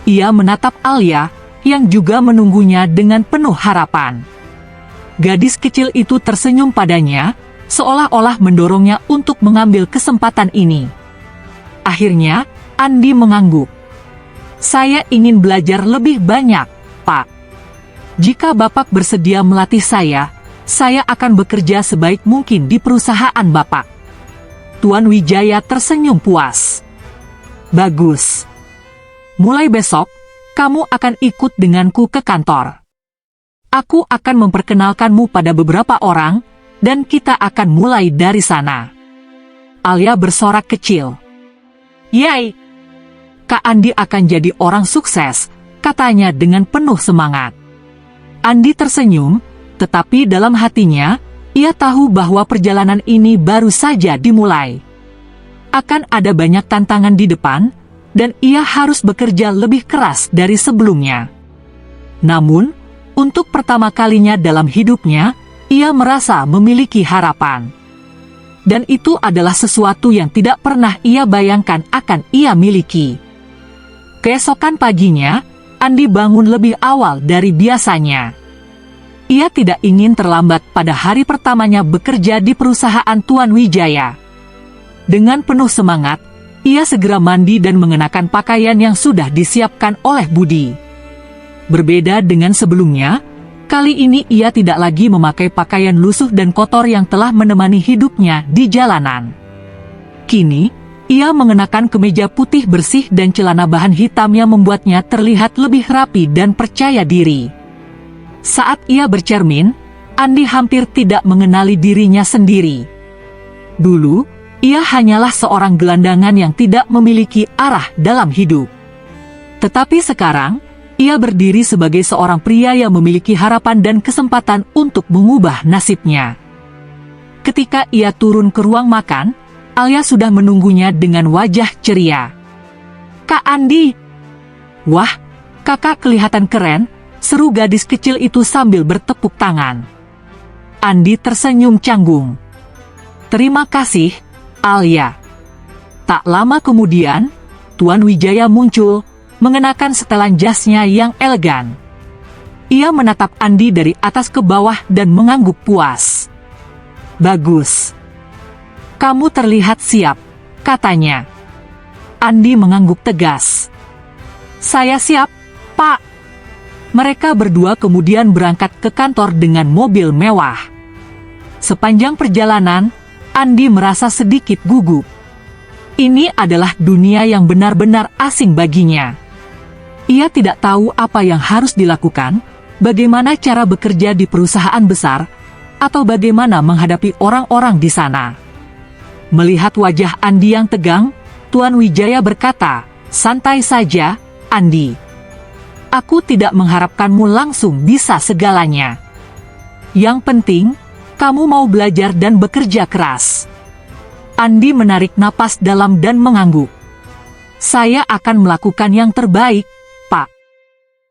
Ia menatap Alia, yang juga menunggunya dengan penuh harapan. Gadis kecil itu tersenyum padanya, seolah-olah mendorongnya untuk mengambil kesempatan ini. Akhirnya, Andi mengangguk. "Saya ingin belajar lebih banyak, Pak. Jika Bapak bersedia melatih saya akan bekerja sebaik mungkin di perusahaan Bapak." Tuan Wijaya tersenyum puas. "Bagus. Mulai besok, kamu akan ikut denganku ke kantor. Aku akan memperkenalkanmu pada beberapa orang, dan kita akan mulai dari sana." Alia bersorak kecil. "Yay! Kak Andi akan jadi orang sukses," katanya dengan penuh semangat. Andi tersenyum, tetapi dalam hatinya, ia tahu bahwa perjalanan ini baru saja dimulai. Akan ada banyak tantangan di depan, dan ia harus bekerja lebih keras dari sebelumnya. Namun, untuk pertama kalinya dalam hidupnya, ia merasa memiliki harapan. Dan itu adalah sesuatu yang tidak pernah ia bayangkan akan ia miliki. Keesokan paginya, Andi bangun lebih awal dari biasanya. Ia tidak ingin terlambat pada hari pertamanya bekerja di perusahaan Tuan Wijaya. Dengan penuh semangat, ia segera mandi dan mengenakan pakaian yang sudah disiapkan oleh Budi. Berbeda dengan sebelumnya, kali ini ia tidak lagi memakai pakaian lusuh dan kotor yang telah menemani hidupnya di jalanan. Kini, ia mengenakan kemeja putih bersih dan celana bahan hitam yang membuatnya terlihat lebih rapi dan percaya diri. Saat ia bercermin, Andi hampir tidak mengenali dirinya sendiri. Dulu, ia hanyalah seorang gelandangan yang tidak memiliki arah dalam hidup. Tetapi sekarang, ia berdiri sebagai seorang pria yang memiliki harapan dan kesempatan untuk mengubah nasibnya. Ketika ia turun ke ruang makan, Alia sudah menunggunya dengan wajah ceria. "Kak Andi!" "Wah, kakak kelihatan keren," seru gadis kecil itu sambil bertepuk tangan. Andi tersenyum canggung. "Terima kasih, Alia." Tak lama kemudian, Tuan Wijaya muncul, mengenakan setelan jasnya yang elegan. Ia menatap Andi dari atas ke bawah dan mengangguk puas. "Bagus. Kamu terlihat siap," katanya. Andi mengangguk tegas. Saya siap, Pak. Mereka berdua kemudian berangkat ke kantor dengan mobil mewah. Sepanjang perjalanan, Andi merasa sedikit gugup. Ini adalah dunia yang benar-benar asing baginya. Ia tidak tahu apa yang harus dilakukan, bagaimana cara bekerja di perusahaan besar, atau bagaimana menghadapi orang-orang di sana. Melihat wajah Andi yang tegang, Tuan Wijaya berkata, "Santai saja, Andi. Aku tidak mengharapkanmu langsung bisa segalanya. Yang penting, kamu mau belajar dan bekerja keras." Andi menarik napas dalam dan mengangguk. "Saya akan melakukan yang terbaik, Pak."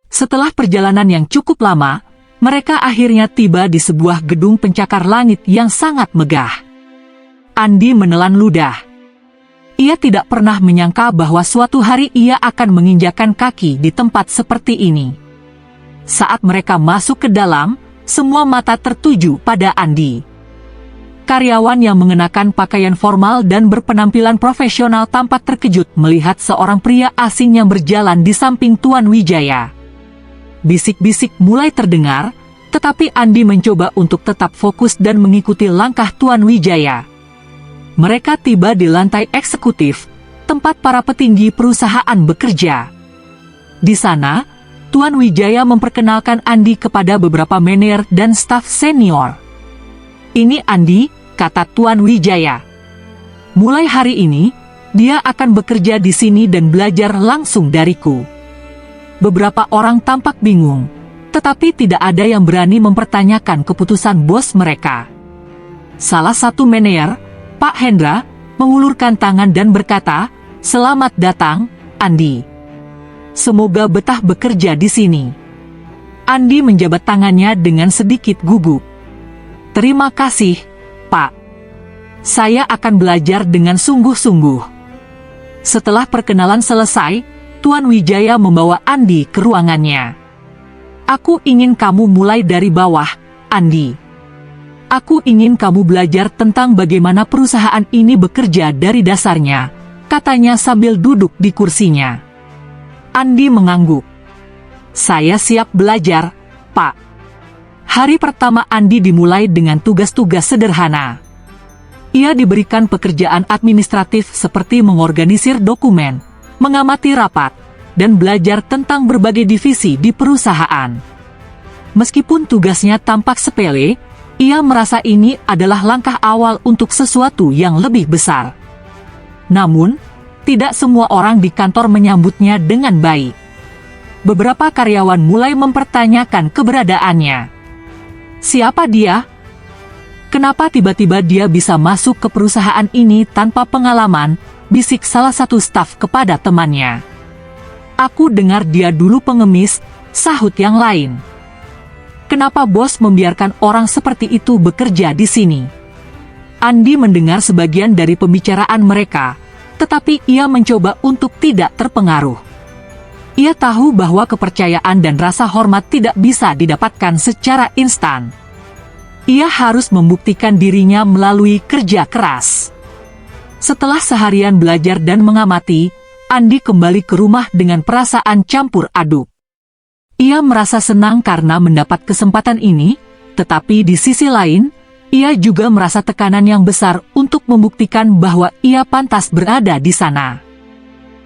Setelah perjalanan yang cukup lama, mereka akhirnya tiba di sebuah gedung pencakar langit yang sangat megah. Andi menelan ludah. Ia tidak pernah menyangka bahwa suatu hari ia akan menginjakan kaki di tempat seperti ini. Saat mereka masuk ke dalam, semua mata tertuju pada Andi. Karyawan yang mengenakan pakaian formal dan berpenampilan profesional tampak terkejut melihat seorang pria asing yang berjalan di samping Tuan Wijaya. Bisik-bisik mulai terdengar, tetapi Andi mencoba untuk tetap fokus dan mengikuti langkah Tuan Wijaya. Mereka tiba di lantai eksekutif, tempat para petinggi perusahaan bekerja. Di sana, Tuan Wijaya memperkenalkan Andi kepada beberapa manajer dan staf senior. "Ini Andi," kata Tuan Wijaya. "Mulai hari ini, dia akan bekerja di sini dan belajar langsung dariku." Beberapa orang tampak bingung, tetapi tidak ada yang berani mempertanyakan keputusan bos mereka. Salah satu manajer, Pak Hendra, mengulurkan tangan dan berkata, "Selamat datang, Andi. Semoga betah bekerja di sini." Andi menjabat tangannya dengan sedikit gugup. "Terima kasih, Pak. Saya akan belajar dengan sungguh-sungguh." Setelah perkenalan selesai, Tuan Wijaya membawa Andi ke ruangannya. "Aku ingin kamu mulai dari bawah, Andi. Aku ingin kamu belajar tentang bagaimana perusahaan ini bekerja dari dasarnya," katanya sambil duduk di kursinya. Andi mengangguk. "Saya siap belajar, Pak." Hari pertama Andi dimulai dengan tugas-tugas sederhana. Ia diberikan pekerjaan administratif seperti mengorganisir dokumen, mengamati rapat, dan belajar tentang berbagai divisi di perusahaan. Meskipun tugasnya tampak sepele, ia merasa ini adalah langkah awal untuk sesuatu yang lebih besar. Namun, tidak semua orang di kantor menyambutnya dengan baik. Beberapa karyawan mulai mempertanyakan keberadaannya. "Siapa dia? Kenapa tiba-tiba dia bisa masuk ke perusahaan ini tanpa pengalaman?" bisik salah satu staf kepada temannya. "Aku dengar dia dulu pengemis," sahut yang lain. "Kenapa bos membiarkan orang seperti itu bekerja di sini?" Andi mendengar sebagian dari pembicaraan mereka, tetapi ia mencoba untuk tidak terpengaruh. Ia tahu bahwa kepercayaan dan rasa hormat tidak bisa didapatkan secara instan. Ia harus membuktikan dirinya melalui kerja keras. Setelah seharian belajar dan mengamati, Andi kembali ke rumah dengan perasaan campur aduk. Ia merasa senang karena mendapat kesempatan ini, tetapi di sisi lain, ia juga merasa tekanan yang besar untuk membuktikan bahwa ia pantas berada di sana.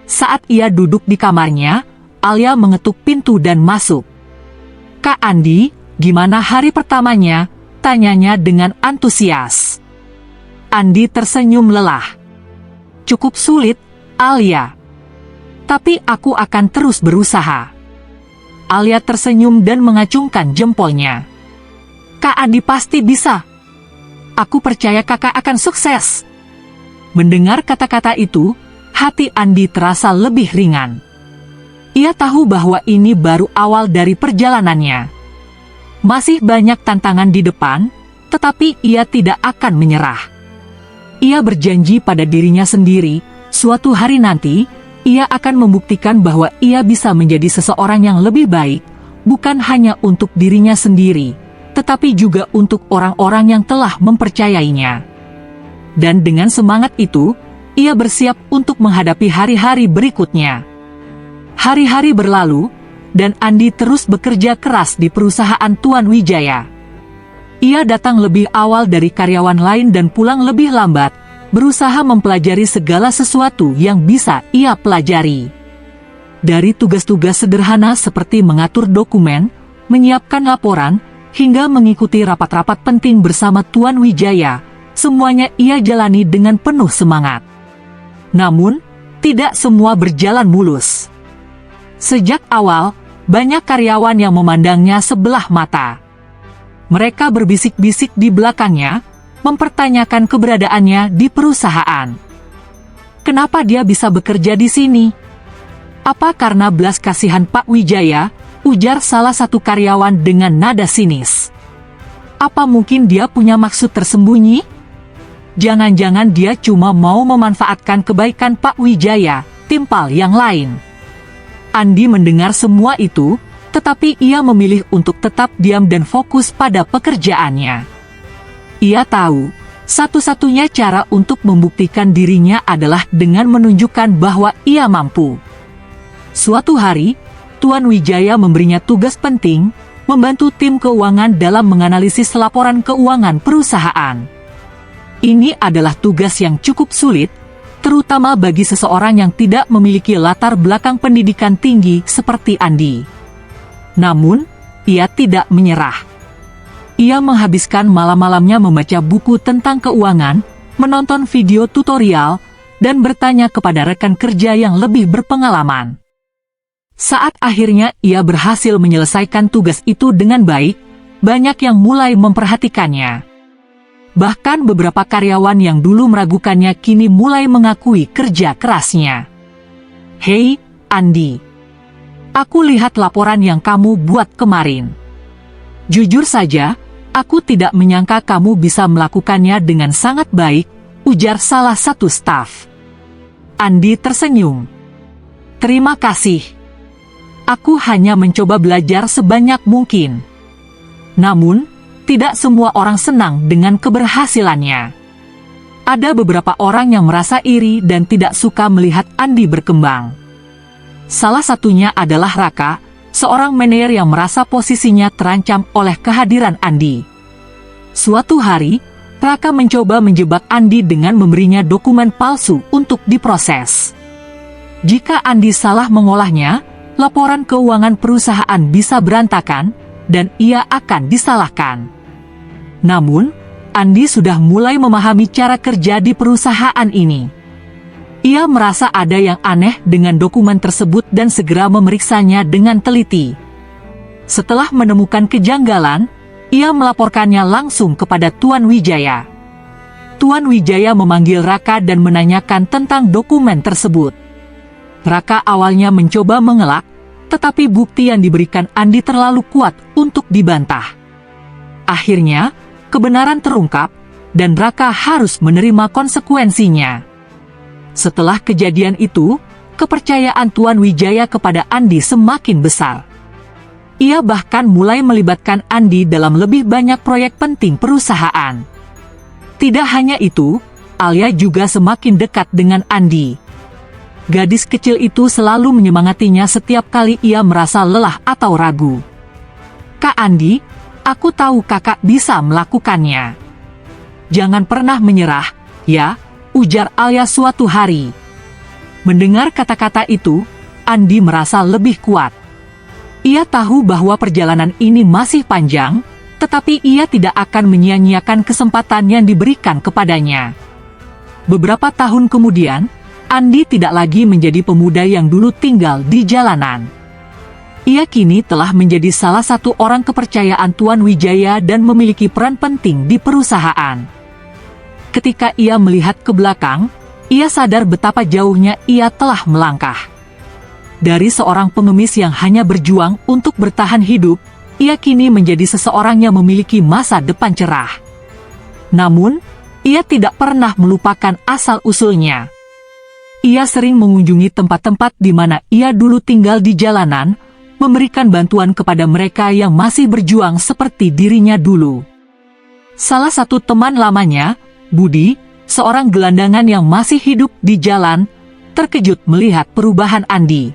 Saat ia duduk di kamarnya, Alia mengetuk pintu dan masuk. "Kak Andi, gimana hari pertamanya?" tanyanya dengan antusias. Andi tersenyum lelah. "Cukup sulit, Alia. Tapi aku akan terus berusaha." Alia tersenyum dan mengacungkan jempolnya. "Kak Andi pasti bisa. Aku percaya kakak akan sukses." Mendengar kata-kata itu, hati Andi terasa lebih ringan. Ia tahu bahwa ini baru awal dari perjalanannya. Masih banyak tantangan di depan, tetapi ia tidak akan menyerah. Ia berjanji pada dirinya sendiri, suatu hari nanti, ia akan membuktikan bahwa ia bisa menjadi seseorang yang lebih baik, bukan hanya untuk dirinya sendiri, tetapi juga untuk orang-orang yang telah mempercayainya. Dan dengan semangat itu, ia bersiap untuk menghadapi hari-hari berikutnya. Hari-hari berlalu, dan Andi terus bekerja keras di perusahaan Tuan Wijaya. Ia datang lebih awal dari karyawan lain dan pulang lebih lambat, berusaha mempelajari segala sesuatu yang bisa ia pelajari. Dari tugas-tugas sederhana seperti mengatur dokumen, menyiapkan laporan, hingga mengikuti rapat-rapat penting bersama Tuan Wijaya, semuanya ia jalani dengan penuh semangat. Namun, tidak semua berjalan mulus. Sejak awal, banyak karyawan yang memandangnya sebelah mata. Mereka berbisik-bisik di belakangnya, mempertanyakan keberadaannya di perusahaan. Kenapa dia bisa bekerja di sini? Apa karena belas kasihan Pak Wijaya? Ujar salah satu karyawan dengan nada sinis. Apa mungkin dia punya maksud tersembunyi? Jangan-jangan dia cuma mau memanfaatkan kebaikan Pak Wijaya, timpal yang lain. Andi mendengar semua itu, tetapi ia memilih untuk tetap diam dan fokus pada pekerjaannya. Ia tahu, satu-satunya cara untuk membuktikan dirinya adalah dengan menunjukkan bahwa ia mampu. Suatu hari, Tuan Wijaya memberinya tugas penting, membantu tim keuangan dalam menganalisis laporan keuangan perusahaan. Ini adalah tugas yang cukup sulit, terutama bagi seseorang yang tidak memiliki latar belakang pendidikan tinggi seperti Andi. Namun, ia tidak menyerah. Ia menghabiskan malam-malamnya membaca buku tentang keuangan, menonton video tutorial, dan bertanya kepada rekan kerja yang lebih berpengalaman. Saat akhirnya ia berhasil menyelesaikan tugas itu dengan baik, banyak yang mulai memperhatikannya. Bahkan beberapa karyawan yang dulu meragukannya kini mulai mengakui kerja kerasnya. Hei, Andi. Aku lihat laporan yang kamu buat kemarin. Jujur saja, aku tidak menyangka kamu bisa melakukannya dengan sangat baik, ujar salah satu staf. Andi tersenyum. Terima kasih. Aku hanya mencoba belajar sebanyak mungkin. Namun, tidak semua orang senang dengan keberhasilannya. Ada beberapa orang yang merasa iri dan tidak suka melihat Andi berkembang. Salah satunya adalah Raka, seorang manajer yang merasa posisinya terancam oleh kehadiran Andi. Suatu hari, Raka mencoba menjebak Andi dengan memberinya dokumen palsu untuk diproses. Jika Andi salah mengolahnya, laporan keuangan perusahaan bisa berantakan, dan ia akan disalahkan. Namun, Andi sudah mulai memahami cara kerja di perusahaan ini. Ia merasa ada yang aneh dengan dokumen tersebut dan segera memeriksanya dengan teliti. Setelah menemukan kejanggalan, ia melaporkannya langsung kepada Tuan Wijaya. Tuan Wijaya memanggil Raka dan menanyakan tentang dokumen tersebut. Raka awalnya mencoba mengelak, tetapi bukti yang diberikan Andi terlalu kuat untuk dibantah. Akhirnya, kebenaran terungkap, dan Raka harus menerima konsekuensinya. Setelah kejadian itu, kepercayaan Tuan Wijaya kepada Andi semakin besar. Ia bahkan mulai melibatkan Andi dalam lebih banyak proyek penting perusahaan. Tidak hanya itu, Alia juga semakin dekat dengan Andi. Gadis kecil itu selalu menyemangatinya setiap kali ia merasa lelah atau ragu. Kak Andi, aku tahu kakak bisa melakukannya. Jangan pernah menyerah, ya, ujar Alia suatu hari. Mendengar kata-kata itu, Andi merasa lebih kuat. Ia tahu bahwa perjalanan ini masih panjang, tetapi ia tidak akan menyia-nyiakan kesempatan yang diberikan kepadanya. Beberapa tahun kemudian, Andi tidak lagi menjadi pemuda yang dulu tinggal di jalanan. Ia kini telah menjadi salah satu orang kepercayaan Tuan Wijaya dan memiliki peran penting di perusahaan. Ketika ia melihat ke belakang, ia sadar betapa jauhnya ia telah melangkah. Dari seorang pengemis yang hanya berjuang untuk bertahan hidup, ia kini menjadi seseorang yang memiliki masa depan cerah. Namun, ia tidak pernah melupakan asal-usulnya. Ia sering mengunjungi tempat-tempat di mana ia dulu tinggal di jalanan, memberikan bantuan kepada mereka yang masih berjuang seperti dirinya dulu. Salah satu teman lamanya, Budi, seorang gelandangan yang masih hidup di jalan, terkejut melihat perubahan Andi.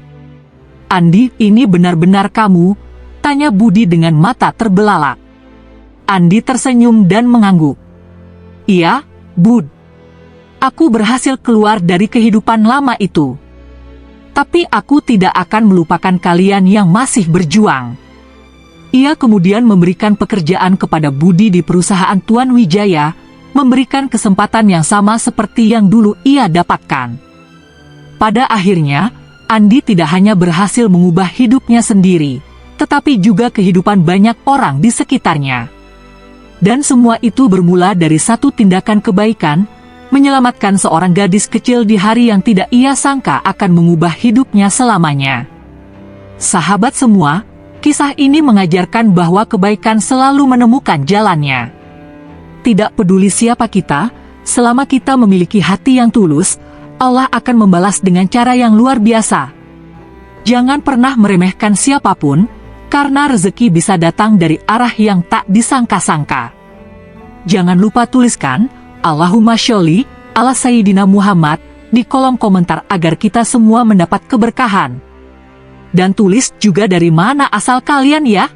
Andi, ini benar-benar kamu? Tanya Budi dengan mata terbelalak. Andi tersenyum dan mengangguk. Iya, Bud. Aku berhasil keluar dari kehidupan lama itu. Tapi aku tidak akan melupakan kalian yang masih berjuang. Ia kemudian memberikan pekerjaan kepada Budi di perusahaan Tuan Wijaya, memberikan kesempatan yang sama seperti yang dulu ia dapatkan. Pada akhirnya, Andi tidak hanya berhasil mengubah hidupnya sendiri, tetapi juga kehidupan banyak orang di sekitarnya. Dan semua itu bermula dari satu tindakan kebaikan, menyelamatkan seorang gadis kecil di hari yang tidak ia sangka akan mengubah hidupnya selamanya. Sahabat semua, kisah ini mengajarkan bahwa kebaikan selalu menemukan jalannya. Tidak peduli siapa kita, selama kita memiliki hati yang tulus, Allah akan membalas dengan cara yang luar biasa. Jangan pernah meremehkan siapapun, karena rezeki bisa datang dari arah yang tak disangka-sangka. Jangan lupa tuliskan, Allahumma sholli ala Sayyidina Muhammad, di kolom komentar agar kita semua mendapat keberkahan. Dan tulis juga dari mana asal kalian ya.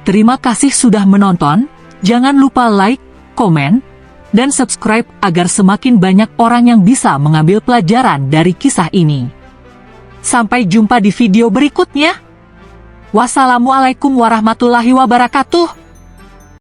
Terima kasih sudah menonton, jangan lupa like, komen, dan subscribe agar semakin banyak orang yang bisa mengambil pelajaran dari kisah ini. Sampai jumpa di video berikutnya. Wassalamualaikum warahmatullahi wabarakatuh.